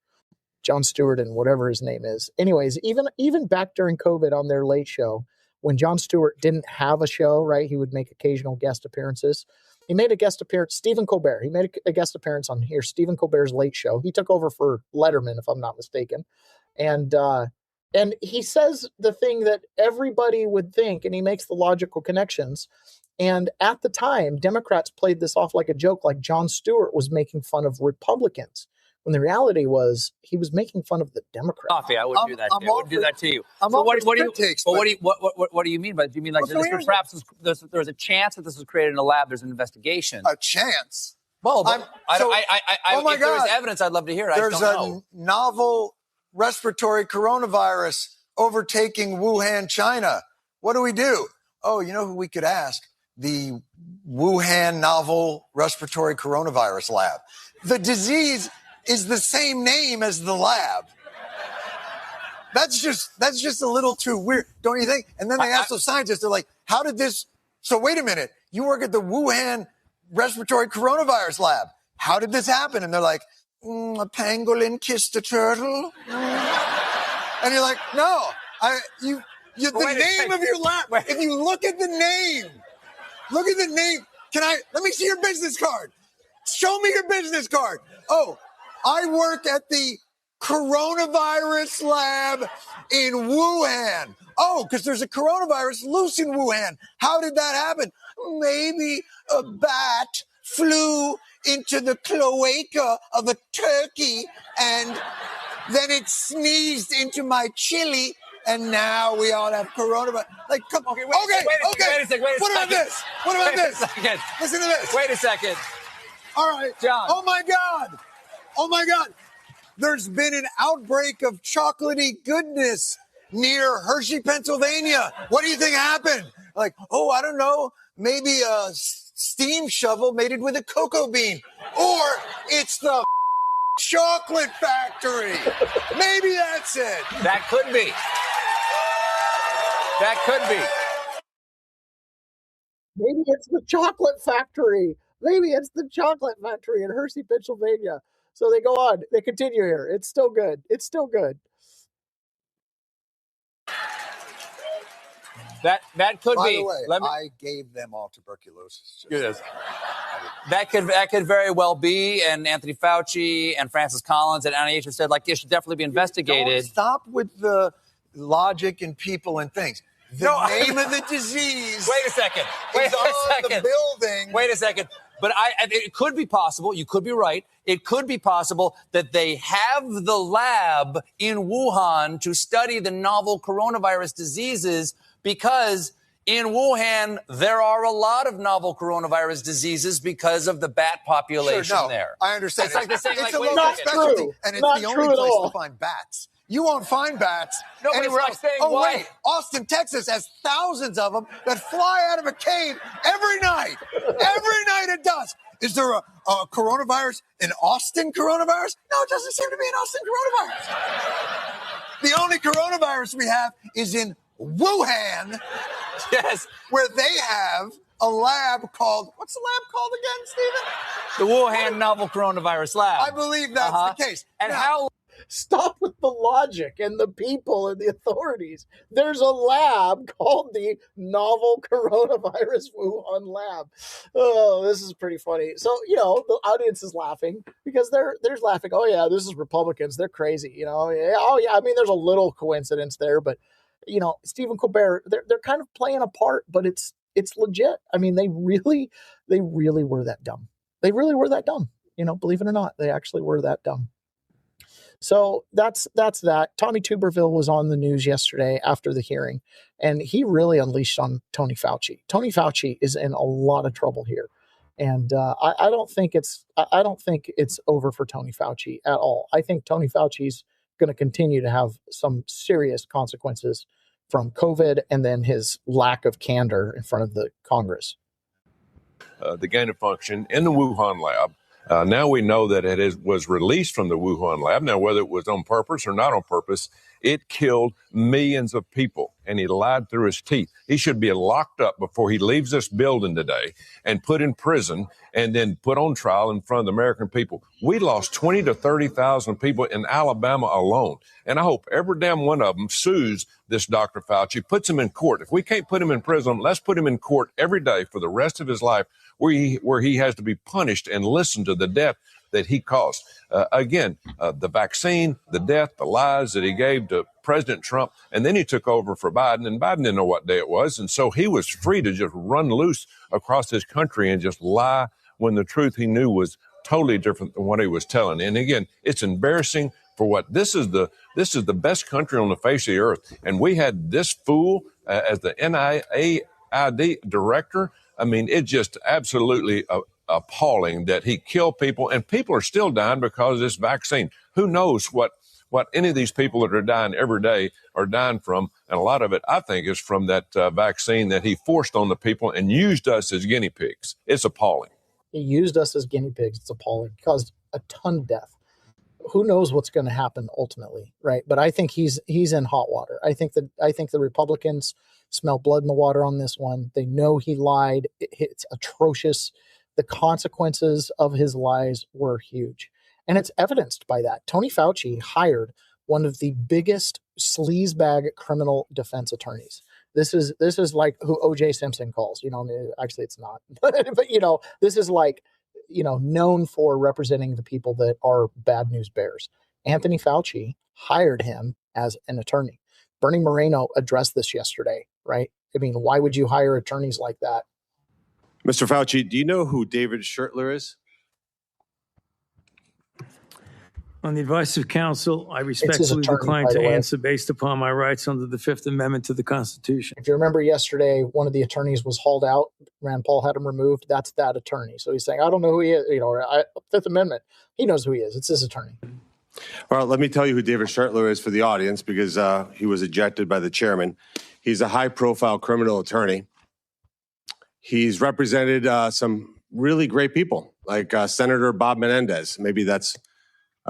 Jon Stewart and whatever his name is. Anyways, even back during COVID on their late show, when Jon Stewart didn't have a show, right? He would make occasional guest appearances. He made a guest appearance, Stephen Colbert. He made a guest appearance on here, Stephen Colbert's late show. He took over for Letterman, if I'm not mistaken. And he says the thing that everybody would think, and he makes the logical connections. And at the time, Democrats played this off like a joke, like Jon Stewart was making fun of Republicans, when the reality was he was making fun of the Democrats. Coffee, I wouldn't do that. I wouldn't do that to you. So what do you mean by? Do you mean like perhaps there's a chance that this was created in a lab? There's an investigation. A chance? Well, oh my if there was God. evidence, I'd love to hear it. There's a novel respiratory coronavirus overtaking Wuhan, China. What do we do? Oh, you know who we could ask? The Wuhan novel respiratory coronavirus lab. The disease is the same name as the lab. That's just a little too weird, don't you think? And then they ask the scientists, they're like, how did this? So wait a minute, you work at the Wuhan respiratory coronavirus lab. How did this happen? And they're like, a pangolin kissed a turtle. And you're like, no, the name of your lab. If you look at the name, let me see your business card. Show me your business card. Oh, I work at the coronavirus lab in Wuhan. Oh, because there's a coronavirus loose in Wuhan. How did that happen? Maybe a bat flew into the cloaca of a turkey and then it sneezed into my chili, and now we all have coronavirus. Like, come on. Wait a second. What about this? What about this? Listen to this. Wait a second. All right. John. Oh, my God. There's been an outbreak of chocolatey goodness near Hershey, Pennsylvania. What do you think happened? Like, oh, I don't know. Maybe a steam shovel mated with a cocoa bean. Or it's the chocolate factory. Maybe that's it. That could be. Maybe it's the chocolate factory. Maybe it's the chocolate factory in Hershey, Pennsylvania. So they go on. They continue here. It's still good. That could By be. the way, I gave them all tuberculosis. Yes. That could very well be. And Anthony Fauci and Francis Collins and NIH have said, like, it should definitely be investigated. Don't stop with the logic and people and things. The name of the disease. Wait a second. The building. Wait a second. But it could be possible. You could be right. It could be possible that they have the lab in Wuhan to study the novel coronavirus diseases, because in Wuhan, there are a lot of novel coronavirus diseases because of the bat population there. I understand. It's like they're saying, it's like, a wait a local second. specialty, and it's the only place to find bats. You won't find bats No, but anywhere it's else. like saying, why? Wait, Austin, Texas has thousands of them that fly out of a cave every night. Every night at dusk. Is there a coronavirus, an Austin coronavirus? No, it doesn't seem to be an Austin coronavirus. The only coronavirus we have is in Wuhan. Yes. Where they have a lab called, what's the lab called again, Stephen? The Wuhan Novel Coronavirus Lab. I believe that's the case. And now, Stop with the logic and the people and the authorities. There's a lab called the Novel Coronavirus Wuhan Lab. Oh, this is pretty funny. So, the audience is laughing because they're laughing. Oh, yeah, this is Republicans. They're crazy. Oh, yeah. I mean, there's a little coincidence there, but, Stephen Colbert, they're kind of playing a part, but it's legit. I mean, they really were that dumb. They really were that dumb. Believe it or not, they actually were that dumb. So that's that. Tommy Tuberville was on the news yesterday after the hearing, and he really unleashed on Tony Fauci. Tony Fauci is in a lot of trouble here, and I don't think it's over for Tony Fauci at all. I think Tony Fauci's going to continue to have some serious consequences from COVID and then his lack of candor in front of the Congress. The gain of function in the Wuhan lab. Now we know that was released from the Wuhan lab. Now, whether it was on purpose or not on purpose, it killed millions of people, and he lied through his teeth. He should be locked up before he leaves this building today and put in prison and then put on trial in front of the American people. We lost 20 to 30,000 people in Alabama alone, and I hope every damn one of them sues this Dr. Fauci, puts him in court. If we can't put him in prison, let's put him in court every day for the rest of his life, where he has to be punished and listen to the death that he caused. The vaccine, the death, the lies that he gave to President Trump, and then he took over for Biden, and Biden didn't know what day it was, and so he was free to just run loose across his country and just lie when the truth he knew was totally different than what he was telling. And again, it's embarrassing for what this is the best country on the face of the earth, and we had this fool as the NIAID director. I mean, it's just absolutely appalling that he killed people, and people are still dying because of this vaccine. Who knows what any of these people that are dying every day are dying from, and a lot of it, I think, is from that vaccine that he forced on the people and used us as guinea pigs. It's appalling. He used us as guinea pigs. It's appalling. Caused a ton of death. Who knows what's going to happen ultimately, right? But I think he's in hot water. I think the Republicans smell blood in the water on this one. They know he lied. It's atrocious. The consequences of his lies were huge. And it's evidenced by that. Tony Fauci hired one of the biggest sleazebag criminal defense attorneys. This is like who O.J. Simpson calls. Actually, it's not. But this is like, known for representing the people that are bad news bears. Anthony Fauci hired him as an attorney. Bernie Moreno addressed this yesterday, right? I mean, why would you hire attorneys like that? Mr. Fauci, do you know who David Schertler is? On the advice of counsel, I respectfully decline to answer based upon my rights under the Fifth Amendment to the Constitution. If you remember yesterday, one of the attorneys was hauled out. Rand Paul had him removed. That's that attorney. So he's saying, I don't know who he is. Fifth Amendment. He knows who he is. It's his attorney. All right, let me tell you who David Schertler is for the audience, because he was ejected by the chairman. He's a high-profile criminal attorney. He's represented some really great people, like Senator Bob Menendez. Maybe that's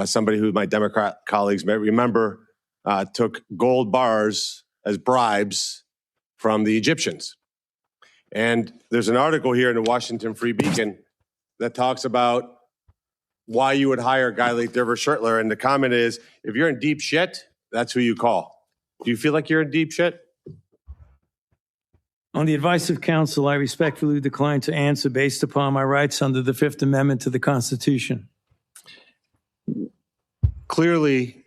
somebody who my Democrat colleagues may remember took gold bars as bribes from the Egyptians. And there's an article here in the Washington Free Beacon that talks about why you would hire a guy like David Schertler. And the comment is, if you're in deep shit, that's who you call. Do you feel like you're in deep shit? On the advice of counsel, I respectfully decline to answer based upon my rights under the Fifth Amendment to the Constitution. Clearly,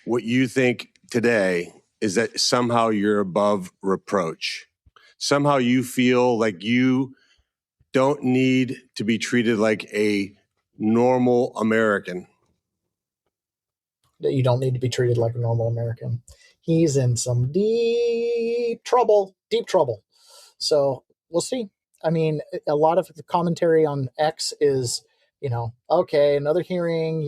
what you think today is that somehow you're above reproach. Somehow you feel like you don't need to be treated like a normal American. That you don't need to be treated like a normal American. He's in some deep trouble. So we'll see. I mean, a lot of the commentary on X is, okay, another hearing,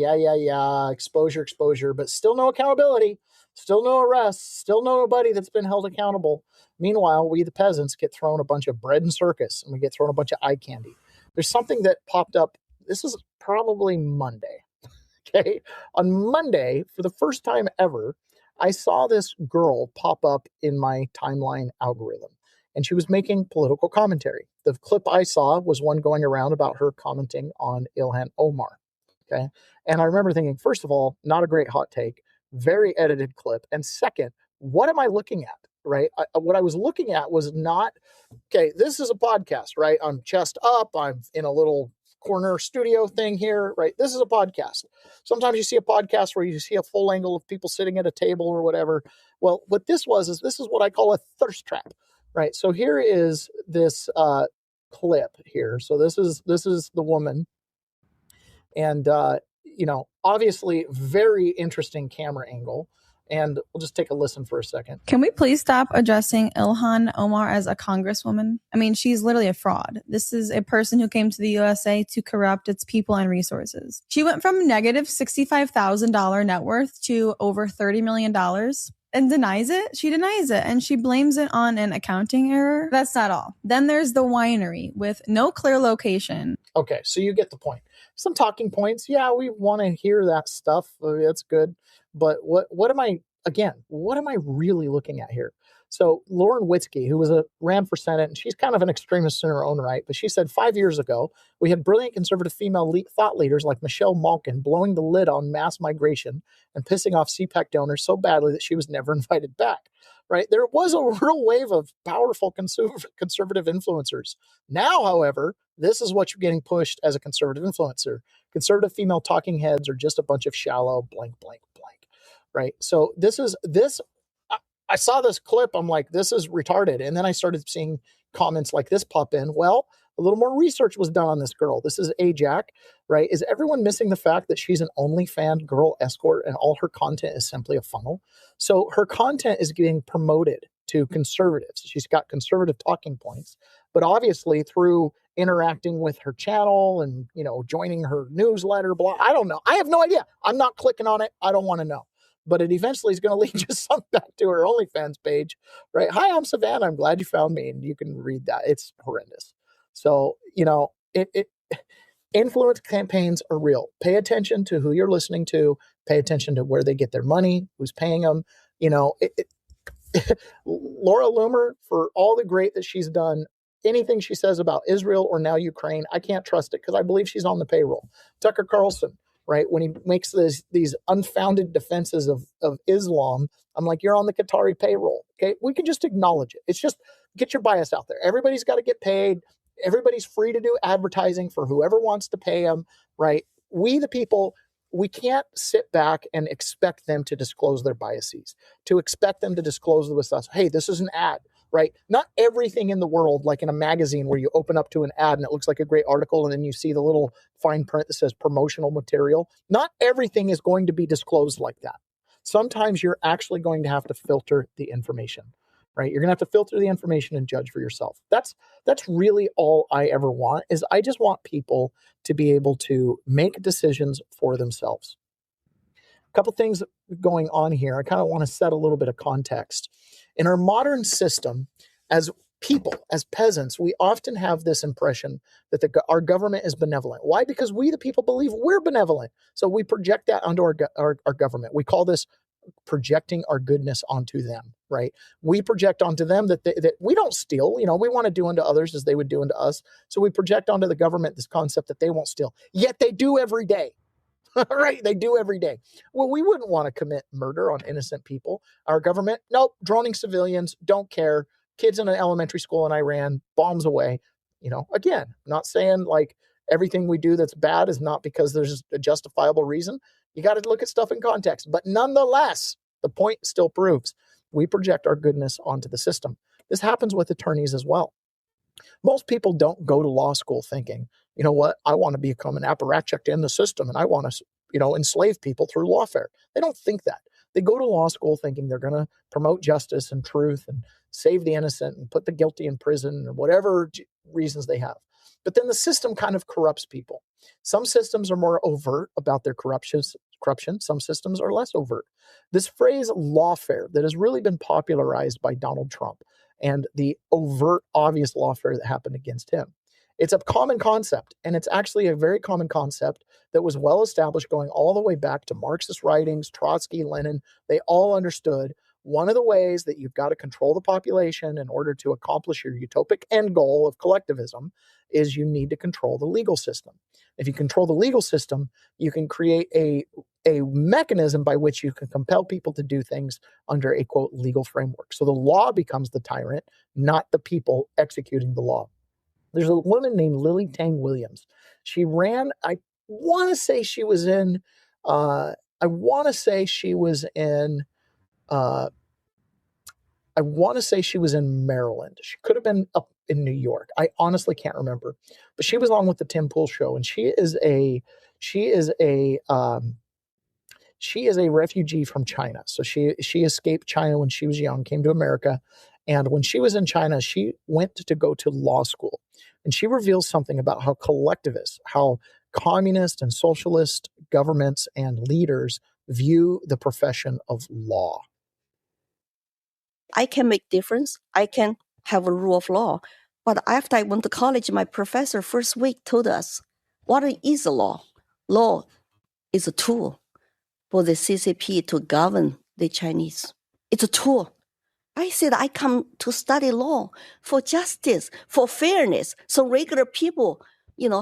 exposure, but still no accountability, still no arrests, still nobody that's been held accountable. Meanwhile, we, the peasants, get thrown a bunch of bread and circus, and we get thrown a bunch of eye candy. There's something that popped up. This is probably Monday. Okay. On Monday, for the first time ever, I saw this girl pop up in my timeline algorithm, and she was making political commentary. The clip I saw was one going around about her commenting on Ilhan Omar. Okay. And I remember thinking, first of all, not a great hot take, very edited clip. And second, what am I looking at? Right. What I was looking at was not, okay, this is a podcast, right? I'm chest up. I'm in a little corner studio thing here, right? This is a podcast. Sometimes you see a podcast where you see a full angle of people sitting at a table or whatever. Well, what this is what I call a thirst trap, right? So here is this clip here. So this is the woman, and obviously very interesting camera angle. And we'll just take a listen for a second. Can we please stop addressing Ilhan Omar as a congresswoman? I mean, she's literally a fraud. This is a person who came to the USA to corrupt its people and resources. She went from negative $65,000 net worth to over $30 million and denies it. She denies it, and she blames it on an accounting error. That's not all. Then there's the winery with no clear location. Okay, so you get the point. Some talking points. Yeah, we want to hear that stuff. That's good. But what am I really looking at here? So Lauren Witzke, who ran for Senate, and she's kind of an extremist in her own right, but she said 5 years ago, we had brilliant conservative female thought leaders like Michelle Malkin blowing the lid on mass migration and pissing off CPAC donors so badly that she was never invited back. Right? There was a real wave of powerful conservative influencers. Now, however, this is what you're getting pushed as a conservative influencer. Conservative female talking heads are just a bunch of shallow blank. Right? So I saw this clip. I'm like, this is retarded. And then I started seeing comments like this pop in. Well, a little more research was done on this girl. This is Ajax, right? Is everyone missing the fact that she's an OnlyFans girl escort and all her content is simply a funnel? So her content is getting promoted to conservatives. She's got conservative talking points, but obviously through interacting with her channel and, joining her newsletter, blah, I don't know. I have no idea. I'm not clicking on it. I don't want to know. But it eventually is going to lead you some back to her OnlyFans page, right? Hi, I'm Savannah. I'm glad you found me. And you can read that. It's horrendous. So, influence campaigns are real. Pay attention to who you're listening to. Pay attention to where they get their money, who's paying them. Laura Loomer, for all the great that she's done, anything she says about Israel or now Ukraine, I can't trust it because I believe she's on the payroll. Tucker Carlson, right? When he makes these unfounded defenses of Islam, I'm like, you're on the Qatari payroll. Okay. We can just acknowledge it. It's just get your bias out there. Everybody's got to get paid. Everybody's free to do advertising for whoever wants to pay them, right? We, the people, we can't sit back and expect them to disclose their biases, to expect them to disclose with us, hey, this is an ad. right? Not everything in the world, like in a magazine where you open up to an ad and it looks like a great article and then you see the little fine print that says promotional material. Not everything is going to be disclosed like that. Sometimes you're actually going to have to filter the information, right? You're going to have to filter the information and judge for yourself. That's really all I ever want, is I just want people to be able to make decisions for themselves. A couple things going on here. I kind of want to set a little bit of context. In our modern system, as people, as peasants, we often have this impression that our government is benevolent. Why? Because we, the people, believe we're benevolent. So we project that onto our government. We call this projecting our goodness onto them, right? We project onto them that we don't steal. We want to do unto others as they would do unto us. So we project onto the government this concept that they won't steal. Yet they do every day. Right? They do every day. Well, we wouldn't want to commit murder on innocent people. Our government, nope, droning civilians, don't care. Kids in an elementary school in Iran, bombs away. Again, not saying like everything we do that's bad is not because there's a justifiable reason. You got to look at stuff in context. But nonetheless, the point still proves we project our goodness onto the system. This happens with attorneys as well. Most people don't go to law school thinking, you know what, I want to become an apparatchik in the system and I want to, enslave people through lawfare. They don't think that. They go to law school thinking they're going to promote justice and truth and save the innocent and put the guilty in prison or whatever reasons they have. But then the system kind of corrupts people. Some systems are more overt about their corruption. Some systems are less overt. This phrase lawfare that has really been popularized by Donald Trump and the overt, obvious lawfare that happened against him. It's a common concept, and it's actually a very common concept that was well established going all the way back to Marxist writings, Trotsky, Lenin. They all understood one of the ways that you've got to control the population in order to accomplish your utopic end goal of collectivism is you need to control the legal system. If you control the legal system, you can create a mechanism by which you can compel people to do things under a, quote, legal framework. So the law becomes the tyrant, not the people executing the law. There's a woman named Lily Tang Williams. She ran, I want to say she was in Maryland. She could have been up in New York. I honestly can't remember. But she was on with the Tim Pool show, and she is a refugee from China. So she escaped China when she was young, came to America, and when she was in China, she went to go to law school. And she reveals something about how collectivists, how communist and socialist governments and leaders view the profession of law. I can make difference. I can have a rule of law. But after I went to college, my professor first week told us, what is the law? Law is a tool for the CCP to govern the Chinese. It's a tool. I said, I come to study law for justice, for fairness, so regular people,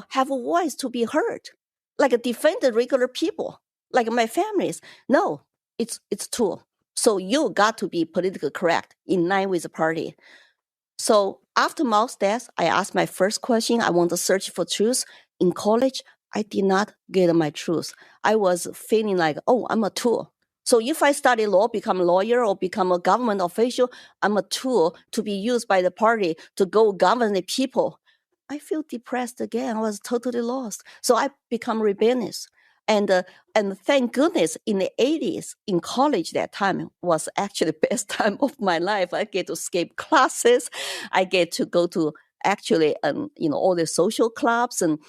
have a voice to be heard, like defend the regular people, like my families. No, it's a tool. So you got to be politically correct, in line with the party. So after Mao's death, I asked my first question. I want to search for truth. In college, I did not get my truth. I was feeling like, I'm a tool. So if I study law, become a lawyer or become a government official, I'm a tool to be used by the party to go govern the people. I feel depressed again. I was totally lost. So I become rebellious. And thank goodness in the 80s, in college that time was actually the best time of my life. I get to skip classes. I get to go to actually, all the social clubs. And,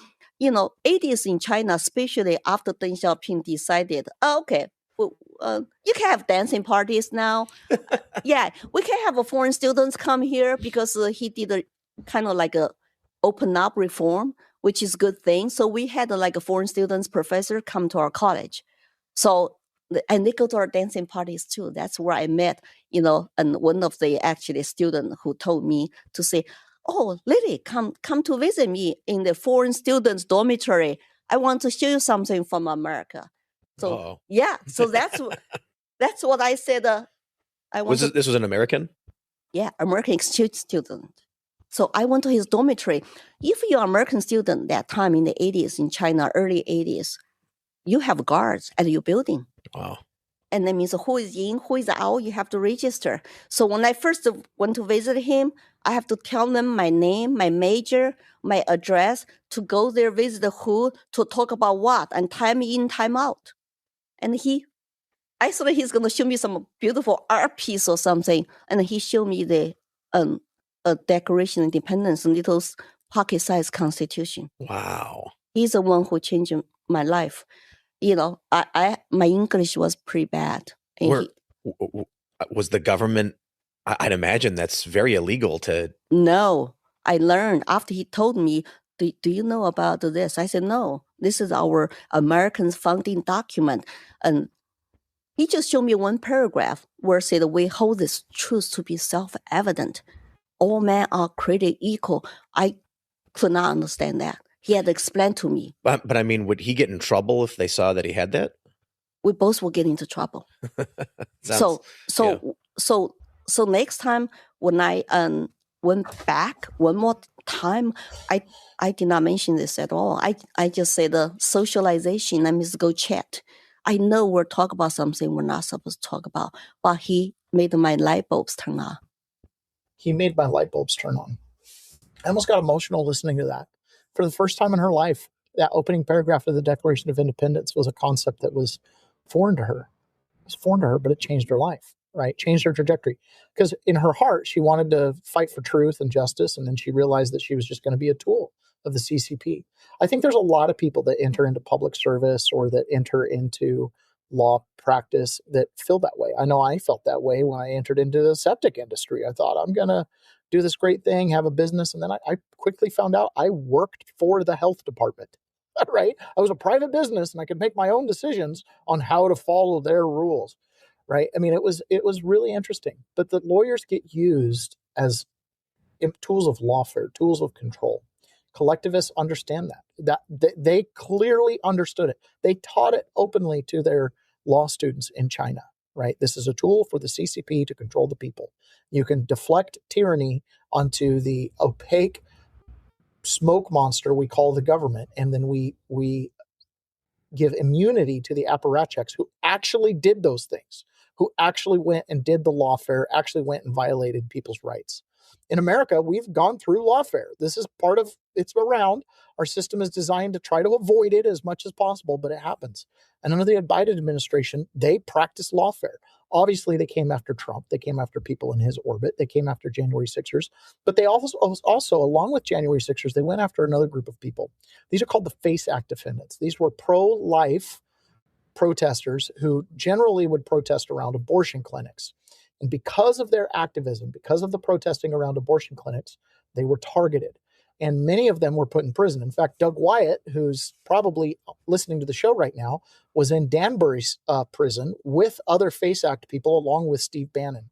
80s in China, especially after Deng Xiaoping decided, okay, you can have dancing parties now. Yeah, we can have foreign students come here because he did a kind of like a open up reform, which is a good thing. So we had a foreign students professor come to our college. So, and they go to our dancing parties too. That's where I met, and one of the actually student who told me to say, oh, Lily, come to visit me in the foreign students dormitory. I want to show you something from America. So yeah, so that's what I said. This was an American? Yeah, American exchange student. So I went to his dormitory. If you're an American student that time in the 80s in China, early 80s, you have guards at your building. Wow. And that means who is in, who is out, you have to register. So when I first went to visit him, I have to tell them my name, my major, my address, to go there, visit who, to talk about what, and time in, time out. And I thought he's going to show me some beautiful art piece or something. And he showed me the Declaration of Independence, little pocket-sized constitution. Wow. He's the one who changed my life. You know, my English was pretty bad. Was the government, I'd imagine that's very illegal to. No, I learned after he told me, do you know about this? I said, no, this is our American founding document. And he just showed me one paragraph where it said, we hold this truth to be self-evident. All men are created equal. I could not understand that. He had to explain to me. But I mean, would he get in trouble if they saw that he had that? We both will get into trouble. So next time when I went back one more time, I did not mention this at all. I just said the socialization, let me just go chat. I know we're talking about something we're not supposed to talk about, but he made my light bulbs turn on. He made my light bulbs turn on. I almost got emotional listening to that. For the first time in her life, that opening paragraph of the Declaration of Independence was a concept that was foreign to her. It was foreign to her, but it changed her life, right? Changed her trajectory. Because in her heart, she wanted to fight for truth and justice, and then she realized that she was just going to be a tool of the CCP. I think there's a lot of people that enter into public service or that enter into law practice that feel that way. I know I felt that way when I entered into the septic industry. I thought, I'm going to do this great thing, have a business. And then I quickly found out I worked for the health department, right? I was a private business and I could make my own decisions on how to follow their rules, right? I mean, it was really interesting. But the lawyers get used as tools of lawfare, tools of control. Collectivists understand that they clearly understood it. They taught it openly to their law students in China, right? This is a tool for the CCP to control the people. You can deflect tyranny onto the opaque smoke monster we call the government, and then we give immunity to the apparatchiks who actually did those things, who actually went and did the lawfare, actually went and violated people's rights. In America, we've gone through lawfare. This is part of, it's around. Our system is designed to try to avoid it as much as possible, but it happens. And under the Biden administration, they practice lawfare. Obviously, they came after Trump. They came after people in his orbit. They came after January 6ers. But they also, along with January 6ers, they went after another group of people. These are called the FACE Act defendants. These were pro-life protesters who generally would protest around abortion clinics. And because of their activism, because of the protesting around abortion clinics, they were targeted. And many of them were put in prison. In fact, Doug Wyatt, who's probably listening to the show right now, was in Danbury's prison with other FACE Act people, along with Steve Bannon.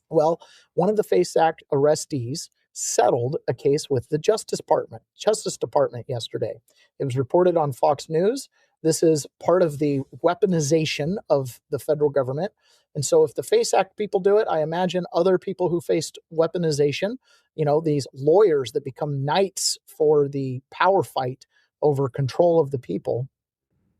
Well, one of the FACE Act arrestees settled a case with the Justice Department yesterday. It was reported on Fox News. This is part of the weaponization of the federal government. And so if the FACE Act people do it, I imagine other people who faced weaponization, these lawyers that become knights for the power fight over control of the people,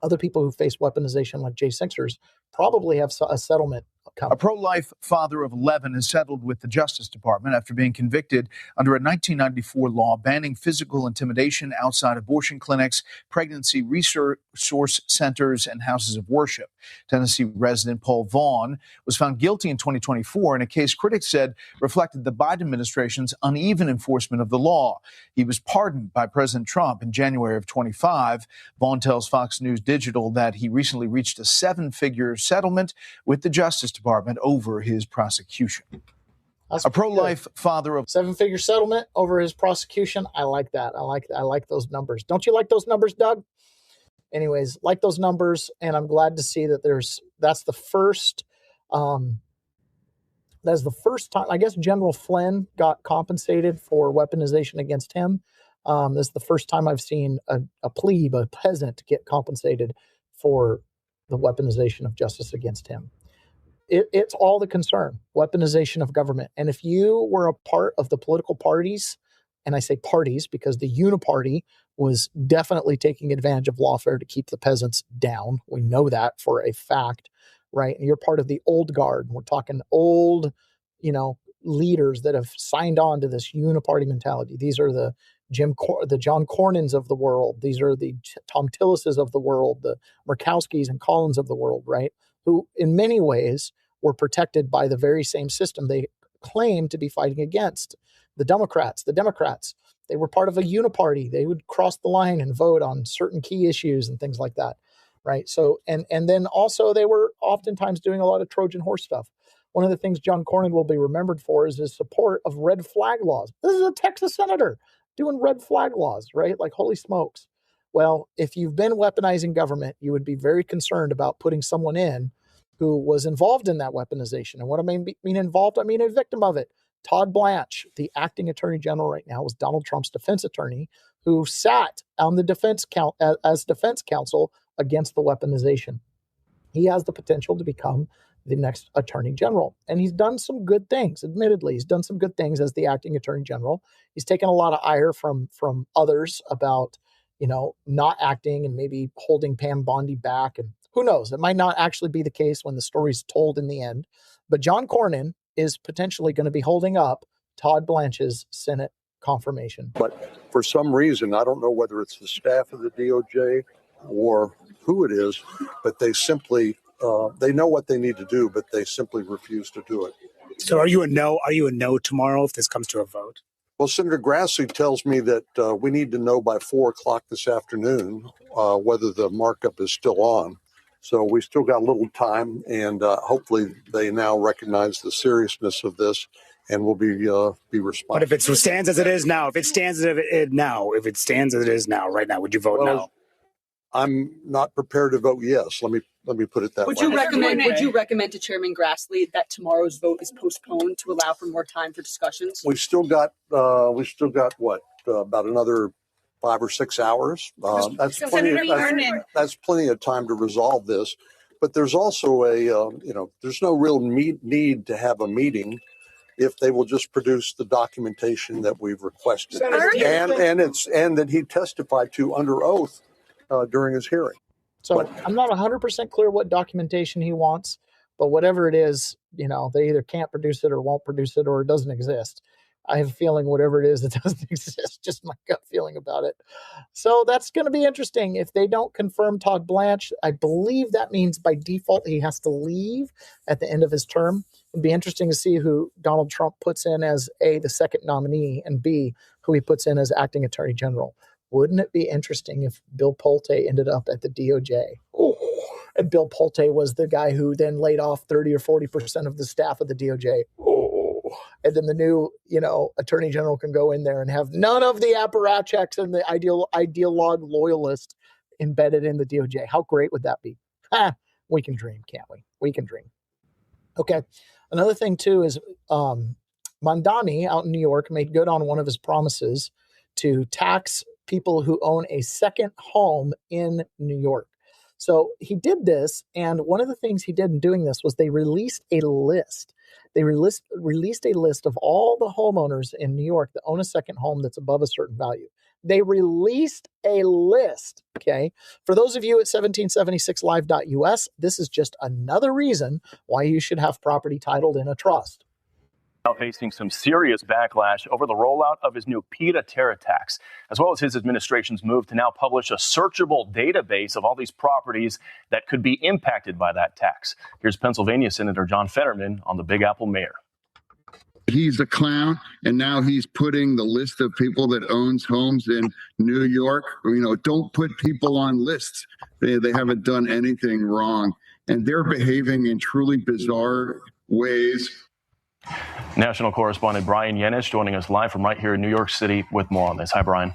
other people who face weaponization like J6ers probably have a settlement coming. A pro-life father of 11 has settled with the Justice Department after being convicted under a 1994 law banning physical intimidation outside abortion clinics, pregnancy resource centers, and houses of worship. Tennessee resident Paul Vaughn was found guilty in 2024 in a case critics said reflected the Biden administration's uneven enforcement of the law. He was pardoned by President Trump in January of 25. Vaughn tells Fox News Digital that he recently reached a 7-figure settlement with the Justice Department over his prosecution. That's a pro-life father of 7-figure settlement over his prosecution. I like that. I like those numbers. Don't you like those numbers, Doug? Anyways, like those numbers, and I'm glad to see that that's the first time, I guess General Flynn got compensated for weaponization against him. This is the first time I've seen a plebe, a peasant, get compensated for the weaponization of justice against him. It's all the concern, weaponization of government. And if you were a part of the political parties, and I say parties because the Uniparty was definitely taking advantage of lawfare to keep the peasants down. We know that for a fact. right? And you're part of the old guard. We're talking old, leaders that have signed on to this uniparty mentality. These are the John Cornyn's of the world. These are the Tom Tillises of the world, the Murkowskis and Collins of the world, right? Who in many ways were protected by the very same system they claim to be fighting against. The Democrats, they were part of a uniparty. They would cross the line and vote on certain key issues and things like that, right? So, and then also they were oftentimes doing a lot of Trojan horse stuff. One of the things John Cornyn will be remembered for is his support of red flag laws. This is a Texas senator doing red flag laws, right? Like, holy smokes. Well, if you've been weaponizing government, you would be very concerned about putting someone in who was involved in that weaponization. And what I mean involved, I mean a victim of it. Todd Blanche, the acting attorney general right now, was Donald Trump's defense attorney who sat on the as defense counsel against the weaponization. He has the potential to become the next attorney general. And he's done some good things. Admittedly, he's done some good things as the acting attorney general. He's taken a lot of ire from others about, not acting and maybe holding Pam Bondi back. And who knows, it might not actually be the case when the story's told in the end. But John Cornyn is potentially going to be holding up Todd Blanche's Senate confirmation. But for some reason, I don't know whether it's the staff of the DOJ or who it is, but they simply they know what they need to do, but they simply refuse to do it. So are you a no? Are you a no tomorrow if this comes to a vote? Well, Senator Grassley tells me that we need to know by 4:00 this afternoon whether the markup is still on. So we still got a little time, and hopefully they now recognize the seriousness of this and will be responsive. But if it stands as it is now, right now, would you vote no? I'm not prepared to vote yes. Let me put it that way. Would you recommend to Chairman Grassley that tomorrow's vote is postponed to allow for more time for discussions? We've still got what about another 5 or 6 hours. That's plenty of time to resolve this. But there's also there's no real need to have a meeting if they will just produce the documentation that we've requested and that he testified to under oath during his hearing. So I'm not 100% clear what documentation he wants, but whatever it is, they either can't produce it or won't produce it or it doesn't exist. I have a feeling whatever it is, it doesn't exist, just my gut feeling about it. So that's going to be interesting. If they don't confirm Todd Blanche, I believe that means by default he has to leave at the end of his term. It'd be interesting to see who Donald Trump puts in as A, the second nominee, and B, who he puts in as acting attorney general. Wouldn't it be interesting if Bill Pulte ended up at the DOJ? Oh, and Bill Pulte was the guy who then laid off 30 or 40% of the staff of the DOJ. Oh, and then the new, attorney general can go in there and have none of the apparatchiks and the ideologue loyalists embedded in the DOJ. How great would that be? We can dream, can't we? We can dream. Okay. Another thing too is Mamdani out in New York made good on one of his promises to tax people who own a second home in New York. So he did this, and one of the things he did in doing this was they released a list. They released a list of all the homeowners in New York that own a second home that's above a certain value. They released a list, okay? For those of you at 1776live.us, this is just another reason why you should have property titled in a trust. Now facing some serious backlash over the rollout of his new PETA terror tax, as well as his administration's move to now publish a searchable database of all these properties that could be impacted by that tax. Here's Pennsylvania Senator John Fetterman on the Big Apple mayor. He's a clown, and now he's putting the list of people that owns homes in New York. Don't put people on lists. They haven't done anything wrong, and they're behaving in truly bizarre ways. National correspondent Brian Yenish joining us live from right here in New York City with more on this. Hi, Brian.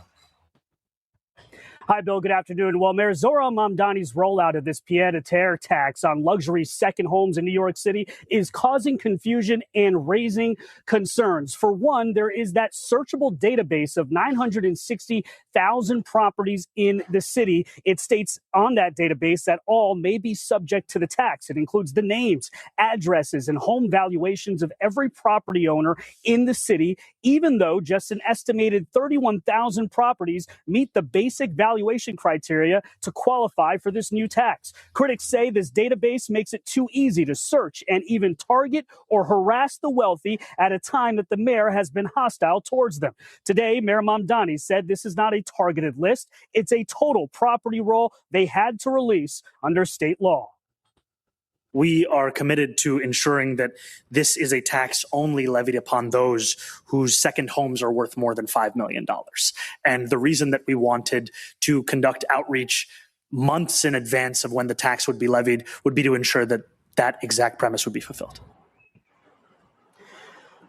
Hi, Bill. Good afternoon. Well, Mayor Zohran Mamdani's rollout of this pied-à-terre tax on luxury second homes in New York City is causing confusion and raising concerns. For one, there is that searchable database of 960,000 properties in the city. It states on that database that all may be subject to the tax. It includes the names, addresses, and home valuations of every property owner in the city, even though just an estimated 31,000 properties meet the basic valuation valuation criteria to qualify for this new tax. Critics say this database makes it too easy to search and even target or harass the wealthy at a time that the mayor has been hostile towards them. Today, Mayor Mamdani said this is not a targeted list. It's a total property roll they had to release under state law. We are committed to ensuring that this is a tax only levied upon those whose second homes are worth more than $5 million. And the reason that we wanted to conduct outreach months in advance of when the tax would be levied would be to ensure that that exact premise would be fulfilled.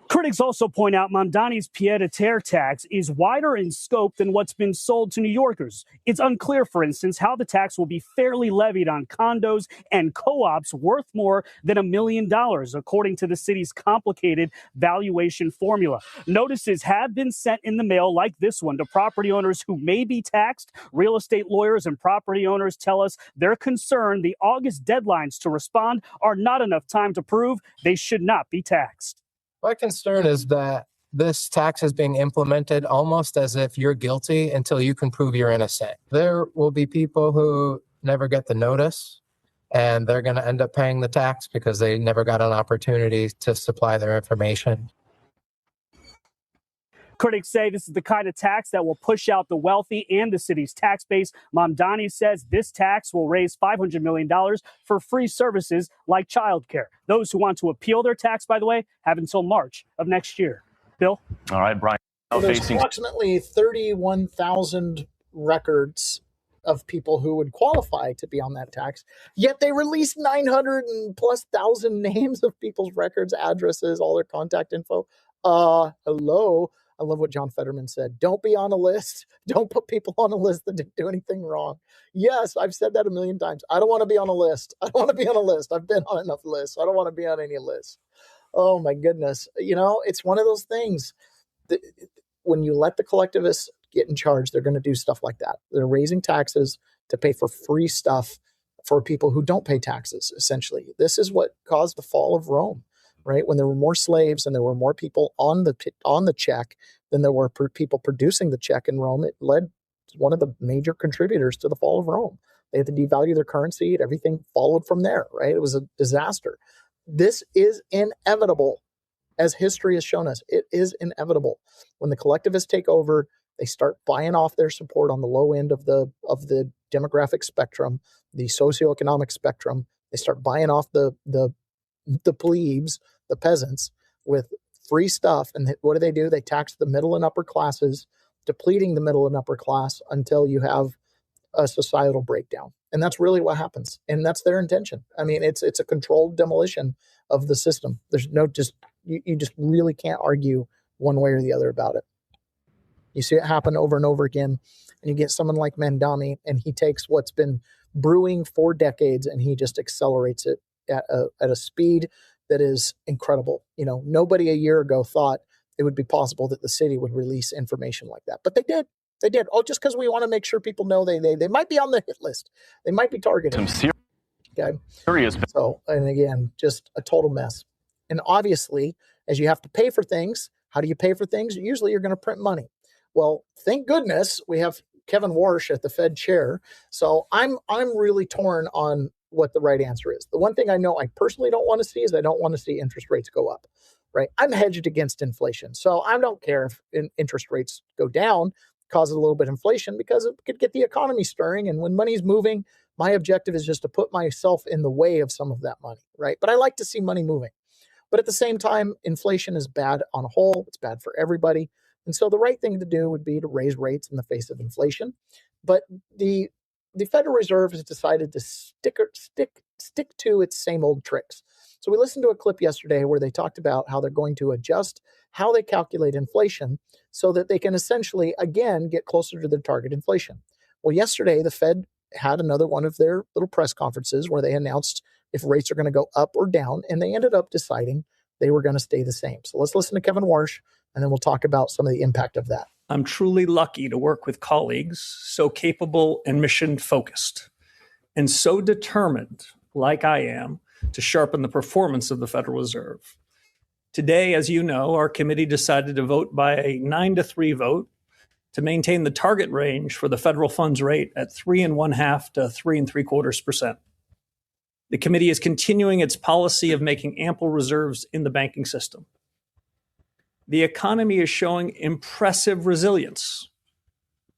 Critics also point out Mamdani's pied-à-terre tax is wider in scope than what's been sold to New Yorkers. It's unclear, for instance, how the tax will be fairly levied on condos and co-ops worth more than $1 million, according to the city's complicated valuation formula. Notices have been sent in the mail like this one to property owners who may be taxed. Real estate lawyers and property owners tell us they're concerned the August deadlines to respond are not enough time to prove they should not be taxed. My concern is that this tax is being implemented almost as if you're guilty until you can prove you're innocent. There will be people who never get the notice, and they're going to end up paying the tax because they never got an opportunity to supply their information. Critics say this is the kind of tax that will push out the wealthy and the city's tax base. Mamdani says this tax will raise $500 million for free services like childcare. Those who want to appeal their tax, by the way, have until March of next year. Bill? All right, Brian. There's approximately 31,000 records of people who would qualify to be on that tax. Yet they released 900 and plus thousand names of people's records, addresses, all their contact info. Hello. I love what John Fetterman said. Don't be on a list. Don't put people on a list that didn't do anything wrong. Yes, I've said that a million times. I don't want to be on a list. I don't want to be on a list. I've been on enough lists. I don't want to be on any list. Oh, my goodness. You know, it's one of those things that when you let the collectivists get in charge, they're going to do stuff like that. They're raising taxes to pay for free stuff for people who don't pay taxes, essentially. This is what caused the fall of Rome. Right, when there were more slaves and there were more people on the check than there were people producing the check in Rome, it led to one of the major contributors to the fall of Rome. They had to devalue their currency, and everything followed from there. Right, it was a disaster. This is inevitable, as history has shown us. It is inevitable. When the collectivists take over, they start buying off their support on the low end of the demographic spectrum, the socioeconomic spectrum. They start buying off the plebes, the peasants, with free stuff. And what do? They tax the middle and upper classes, depleting the middle and upper class until you have a societal breakdown. And that's really what happens. And that's their intention. I mean, it's a controlled demolition of the system. There's no you just really can't argue one way or the other about it. You see it happen over and over again. And you get someone like Mamdani, and he takes what's been brewing for decades and he just accelerates it at a speed that is incredible. You know, nobody a year ago thought it would be possible that the city would release information like that, but they did. They did. Oh, just because we want to make sure people know they might be on the hit list, they might be targeted. Okay. So, and again, just a total mess. And obviously, as you have to pay for things, how do you pay for things? Usually, you're going to print money. Well, thank goodness we have Kevin Warsh at the Fed chair. So I'm really torn on what the right answer is. The one thing I know I personally don't want to see is I don't want to see interest rates go up, right? I'm hedged against inflation. So I don't care if interest rates go down, causes a little bit of inflation because it could get the economy stirring. And when money's moving, my objective is just to put myself in the way of some of that money, right? But I like to see money moving. But at the same time, inflation is bad on a whole. It's bad for everybody. And so the right thing to do would be to raise rates in the face of inflation. But the Federal Reserve has decided to stick to its same old tricks. So we listened to a clip yesterday where they talked about how they're going to adjust how they calculate inflation so that they can essentially, again, get closer to their target inflation. Well, yesterday, the Fed had another one of their little press conferences where they announced if rates are going to go up or down, and they ended up deciding they were going to stay the same. So let's listen to Kevin Warsh, and then we'll talk about some of the impact of that. I'm truly lucky to work with colleagues so capable and mission-focused, and so determined, like I am, to sharpen the performance of the Federal Reserve. Today, as you know, our committee decided to vote by a 9-3 vote to maintain the target range for the federal funds rate at 3.5% to 3.75%. The committee is continuing its policy of making ample reserves in the banking system. The economy is showing impressive resilience.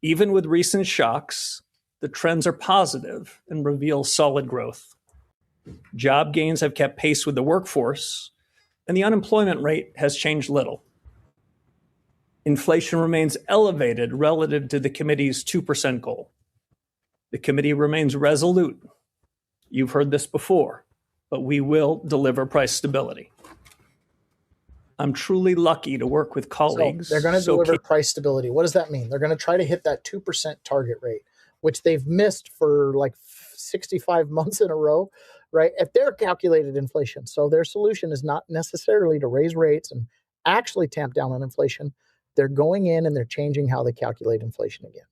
Even with recent shocks, the trends are positive and reveal solid growth. Job gains have kept pace with the workforce, and the unemployment rate has changed little. Inflation remains elevated relative to the committee's 2% goal. The committee remains resolute. You've heard this before, but we will deliver price stability. I'm truly lucky to work with colleagues. So they're going to deliver price stability. What does that mean? They're going to try to hit that 2% target rate, which they've missed for like 65 months in a row, right? At their calculated inflation. So their solution is not necessarily to raise rates and actually tamp down on inflation. They're going in and they're changing how they calculate inflation again.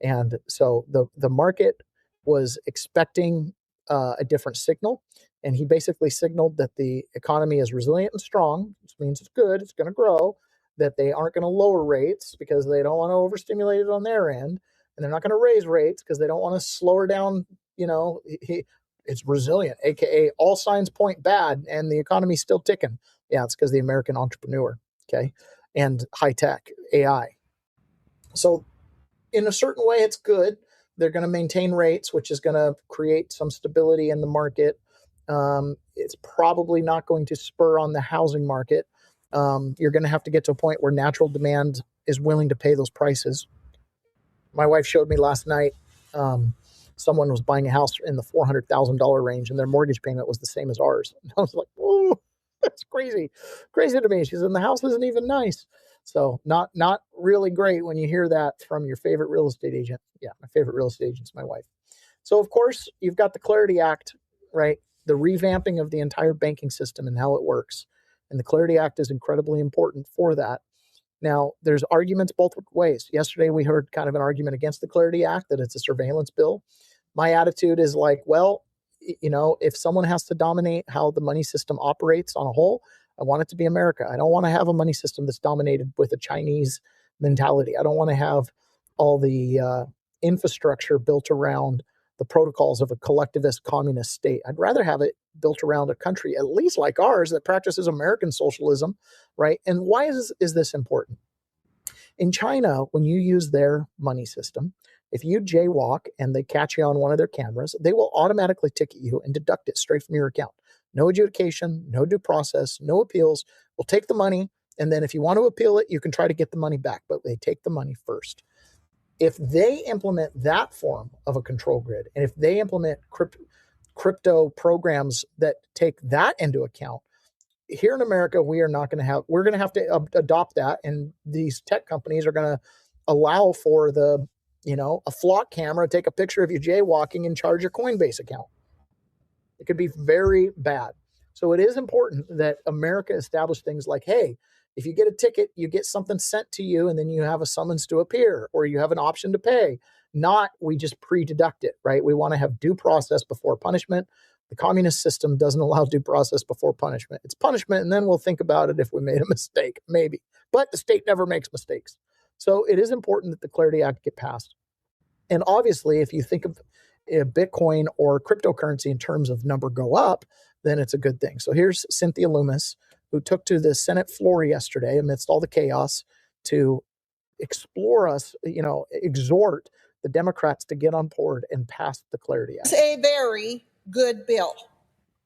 And so the market was expecting a different signal. And he basically signaled that the economy is resilient and strong, which means it's good, it's going to grow, that they aren't going to lower rates because they don't want to overstimulate it on their end. And they're not going to raise rates because they don't want to slow her down. You know, it's resilient, AKA all signs point bad and the economy's still ticking. Yeah, it's because the American entrepreneur, okay, and high tech, AI. So in a certain way, it's good. They're going to maintain rates, which is going to create some stability in the market. It's probably not going to spur on the housing market. You're going to have to get to a point where natural demand is willing to pay those prices. My wife showed me last night, someone was buying a house in the $400,000 range and their mortgage payment was the same as ours. And I was like, oh, that's crazy to me. She said, the house isn't even nice. So not really great when you hear that from your favorite real estate agent. Yeah, my favorite real estate agent is my wife. So, of course, you've got the Clarity Act, right? The revamping of the entire banking system and how it works. And the Clarity Act is incredibly important for that. Now, there's arguments both ways. Yesterday, we heard kind of an argument against the Clarity Act, that it's a surveillance bill. My attitude is like, well, you know, if someone has to dominate how the money system operates on a whole, I want it to be America. I don't want to have a money system that's dominated with a Chinese mentality. I don't want to have all the infrastructure built around the protocols of a collectivist communist state. I'd rather have it built around a country, at least like ours, that practices American socialism, right? And why is this important? In China, when you use their money system, if you jaywalk and they catch you on one of their cameras, they will automatically ticket you and deduct it straight from your account. No adjudication, no due process, no appeals. We'll take the money, and then if you want to appeal it, you can try to get the money back, but they take the money first. If they implement that form of a control grid, and if they implement crypto programs that take that into account, here in America, we're going to have to adopt that, and these tech companies are going to allow for a flock camera, take a picture of you jaywalking and charge your Coinbase account. It could be very bad. So it is important that America establish things like, hey, if you get a ticket, you get something sent to you and then you have a summons to appear or you have an option to pay. Not we just pre-deduct it, right? We want to have due process before punishment. The communist system doesn't allow due process before punishment. It's punishment, and then we'll think about it if we made a mistake, maybe. But the state never makes mistakes. So it is important that the Clarity Act get passed. And obviously, if you think of Bitcoin or cryptocurrency in terms of number go up, then it's a good thing. So here's Cynthia Lummis, who took to the Senate floor yesterday amidst all the chaos to exhort the Democrats to get on board and pass the Clarity Act. It's a very good bill.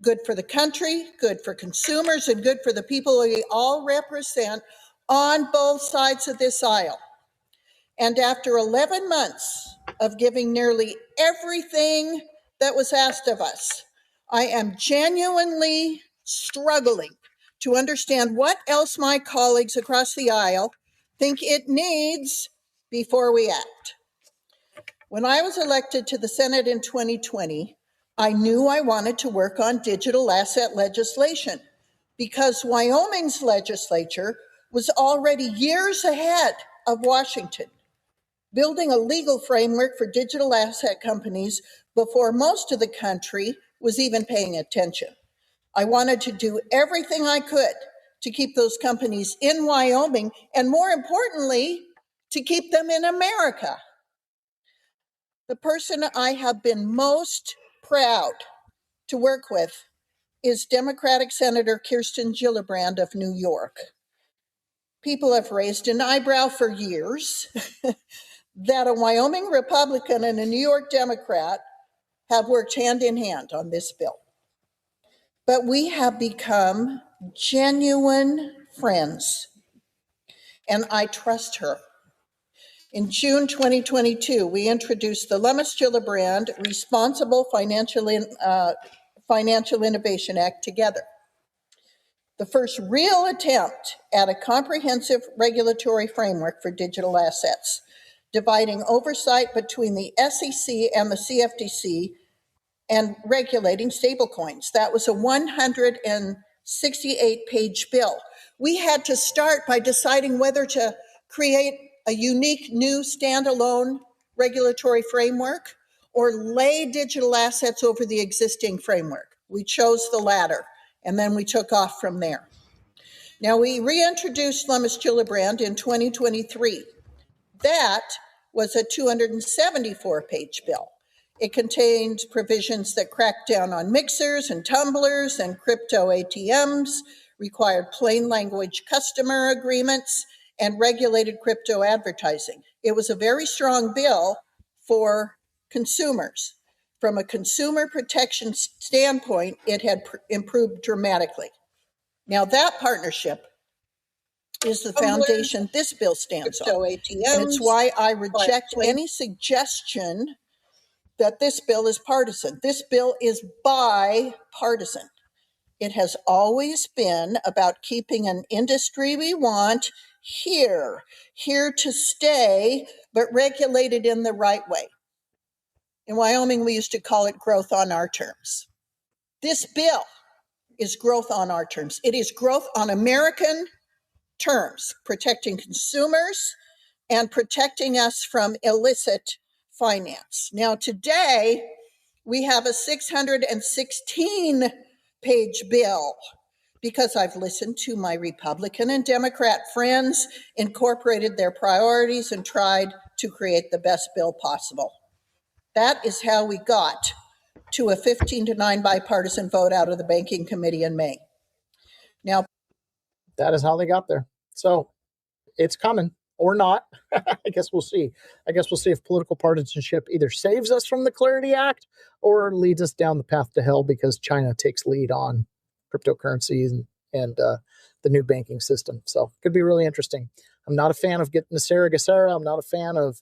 Good for the country, good for consumers, and good for the people we all represent on both sides of this aisle. And after 11 months of giving nearly everything that was asked of us, I am genuinely struggling to understand what else my colleagues across the aisle think it needs before we act. When I was elected to the Senate in 2020, I knew I wanted to work on digital asset legislation because Wyoming's legislature was already years ahead of Washington, building a legal framework for digital asset companies before most of the country was even paying attention. I wanted to do everything I could to keep those companies in Wyoming and, more importantly, to keep them in America. The person I have been most proud to work with is Democratic Senator Kirsten Gillibrand of New York. People have raised an eyebrow for years that a Wyoming Republican and a New York Democrat have worked hand in hand on this bill. But we have become genuine friends, and I trust her. In June 2022, we introduced the Lummis-Gillibrand Responsible Financial Innovation Act together. The first real attempt at a comprehensive regulatory framework for digital assets, dividing oversight between the SEC and the CFTC and regulating stablecoins. That was a 168-page bill. We had to start by deciding whether to create a unique new standalone regulatory framework or lay digital assets over the existing framework. We chose the latter, and then we took off from there. Now, we reintroduced Lummis-Gillibrand in 2023. That was a 274-page bill. It contained provisions that cracked down on mixers and tumblers and crypto ATMs, required plain language customer agreements, and regulated crypto advertising. It was a very strong bill for consumers. From a consumer protection standpoint, it had improved dramatically. Now, that partnership is the foundation this bill stands on. And it's why I reject any suggestion that this bill is partisan. This bill is bipartisan. It has always been about keeping an industry we want here to stay, but regulated in the right way. In Wyoming, we used to call it growth on our terms. This bill is growth on our terms. It is growth on American terms, protecting consumers and protecting us from illicit finance. Now, today, we have a 616-page bill because I've listened to my Republican and Democrat friends, incorporated their priorities, and tried to create the best bill possible. That is how we got to a 15-9 bipartisan vote out of the Banking Committee in May. Now, that is how they got there. So it's coming or not. I guess we'll see. I guess we'll see if political partisanship either saves us from the Clarity Act or leads us down the path to hell because China takes lead on cryptocurrencies and the new banking system. So it could be really interesting. I'm not a fan of getting the Sarah Gessera. I'm not a fan of,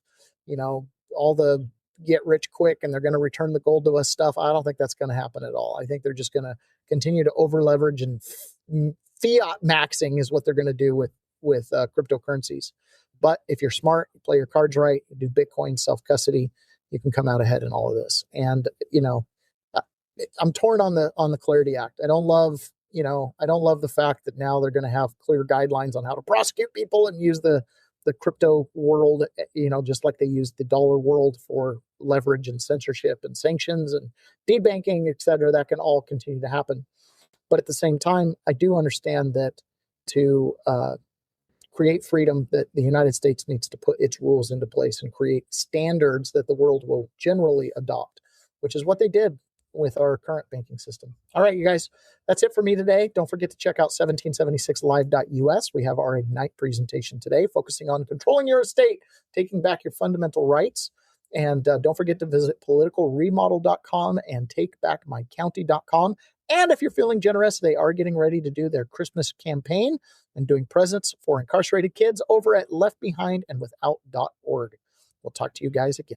all the get rich quick and they're going to return the gold to us stuff. I don't think that's going to happen at all. I think they're just going to continue to over leverage, and fiat maxing is what they're going to do with cryptocurrencies. But if you're smart, you play your cards right, you do Bitcoin self-custody, you can come out ahead in all of this. And, I'm torn on the Clarity Act. I don't love the fact that now they're going to have clear guidelines on how to prosecute people and use the crypto world, just like they used the dollar world for leverage and censorship and sanctions and debanking, et cetera. That can all continue to happen. But at the same time, I do understand that to create freedom, that the United States needs to put its rules into place and create standards that the world will generally adopt, which is what they did with our current banking system. All right, you guys, that's it for me today. Don't forget to check out 1776live.us. We have our Ignite presentation today, focusing on controlling your estate, taking back your fundamental rights. And don't forget to visit politicalremodel.com and takebackmycounty.com. And if you're feeling generous, they are getting ready to do their Christmas campaign and doing presents for incarcerated kids over at leftbehindandwithout.org. We'll talk to you guys again.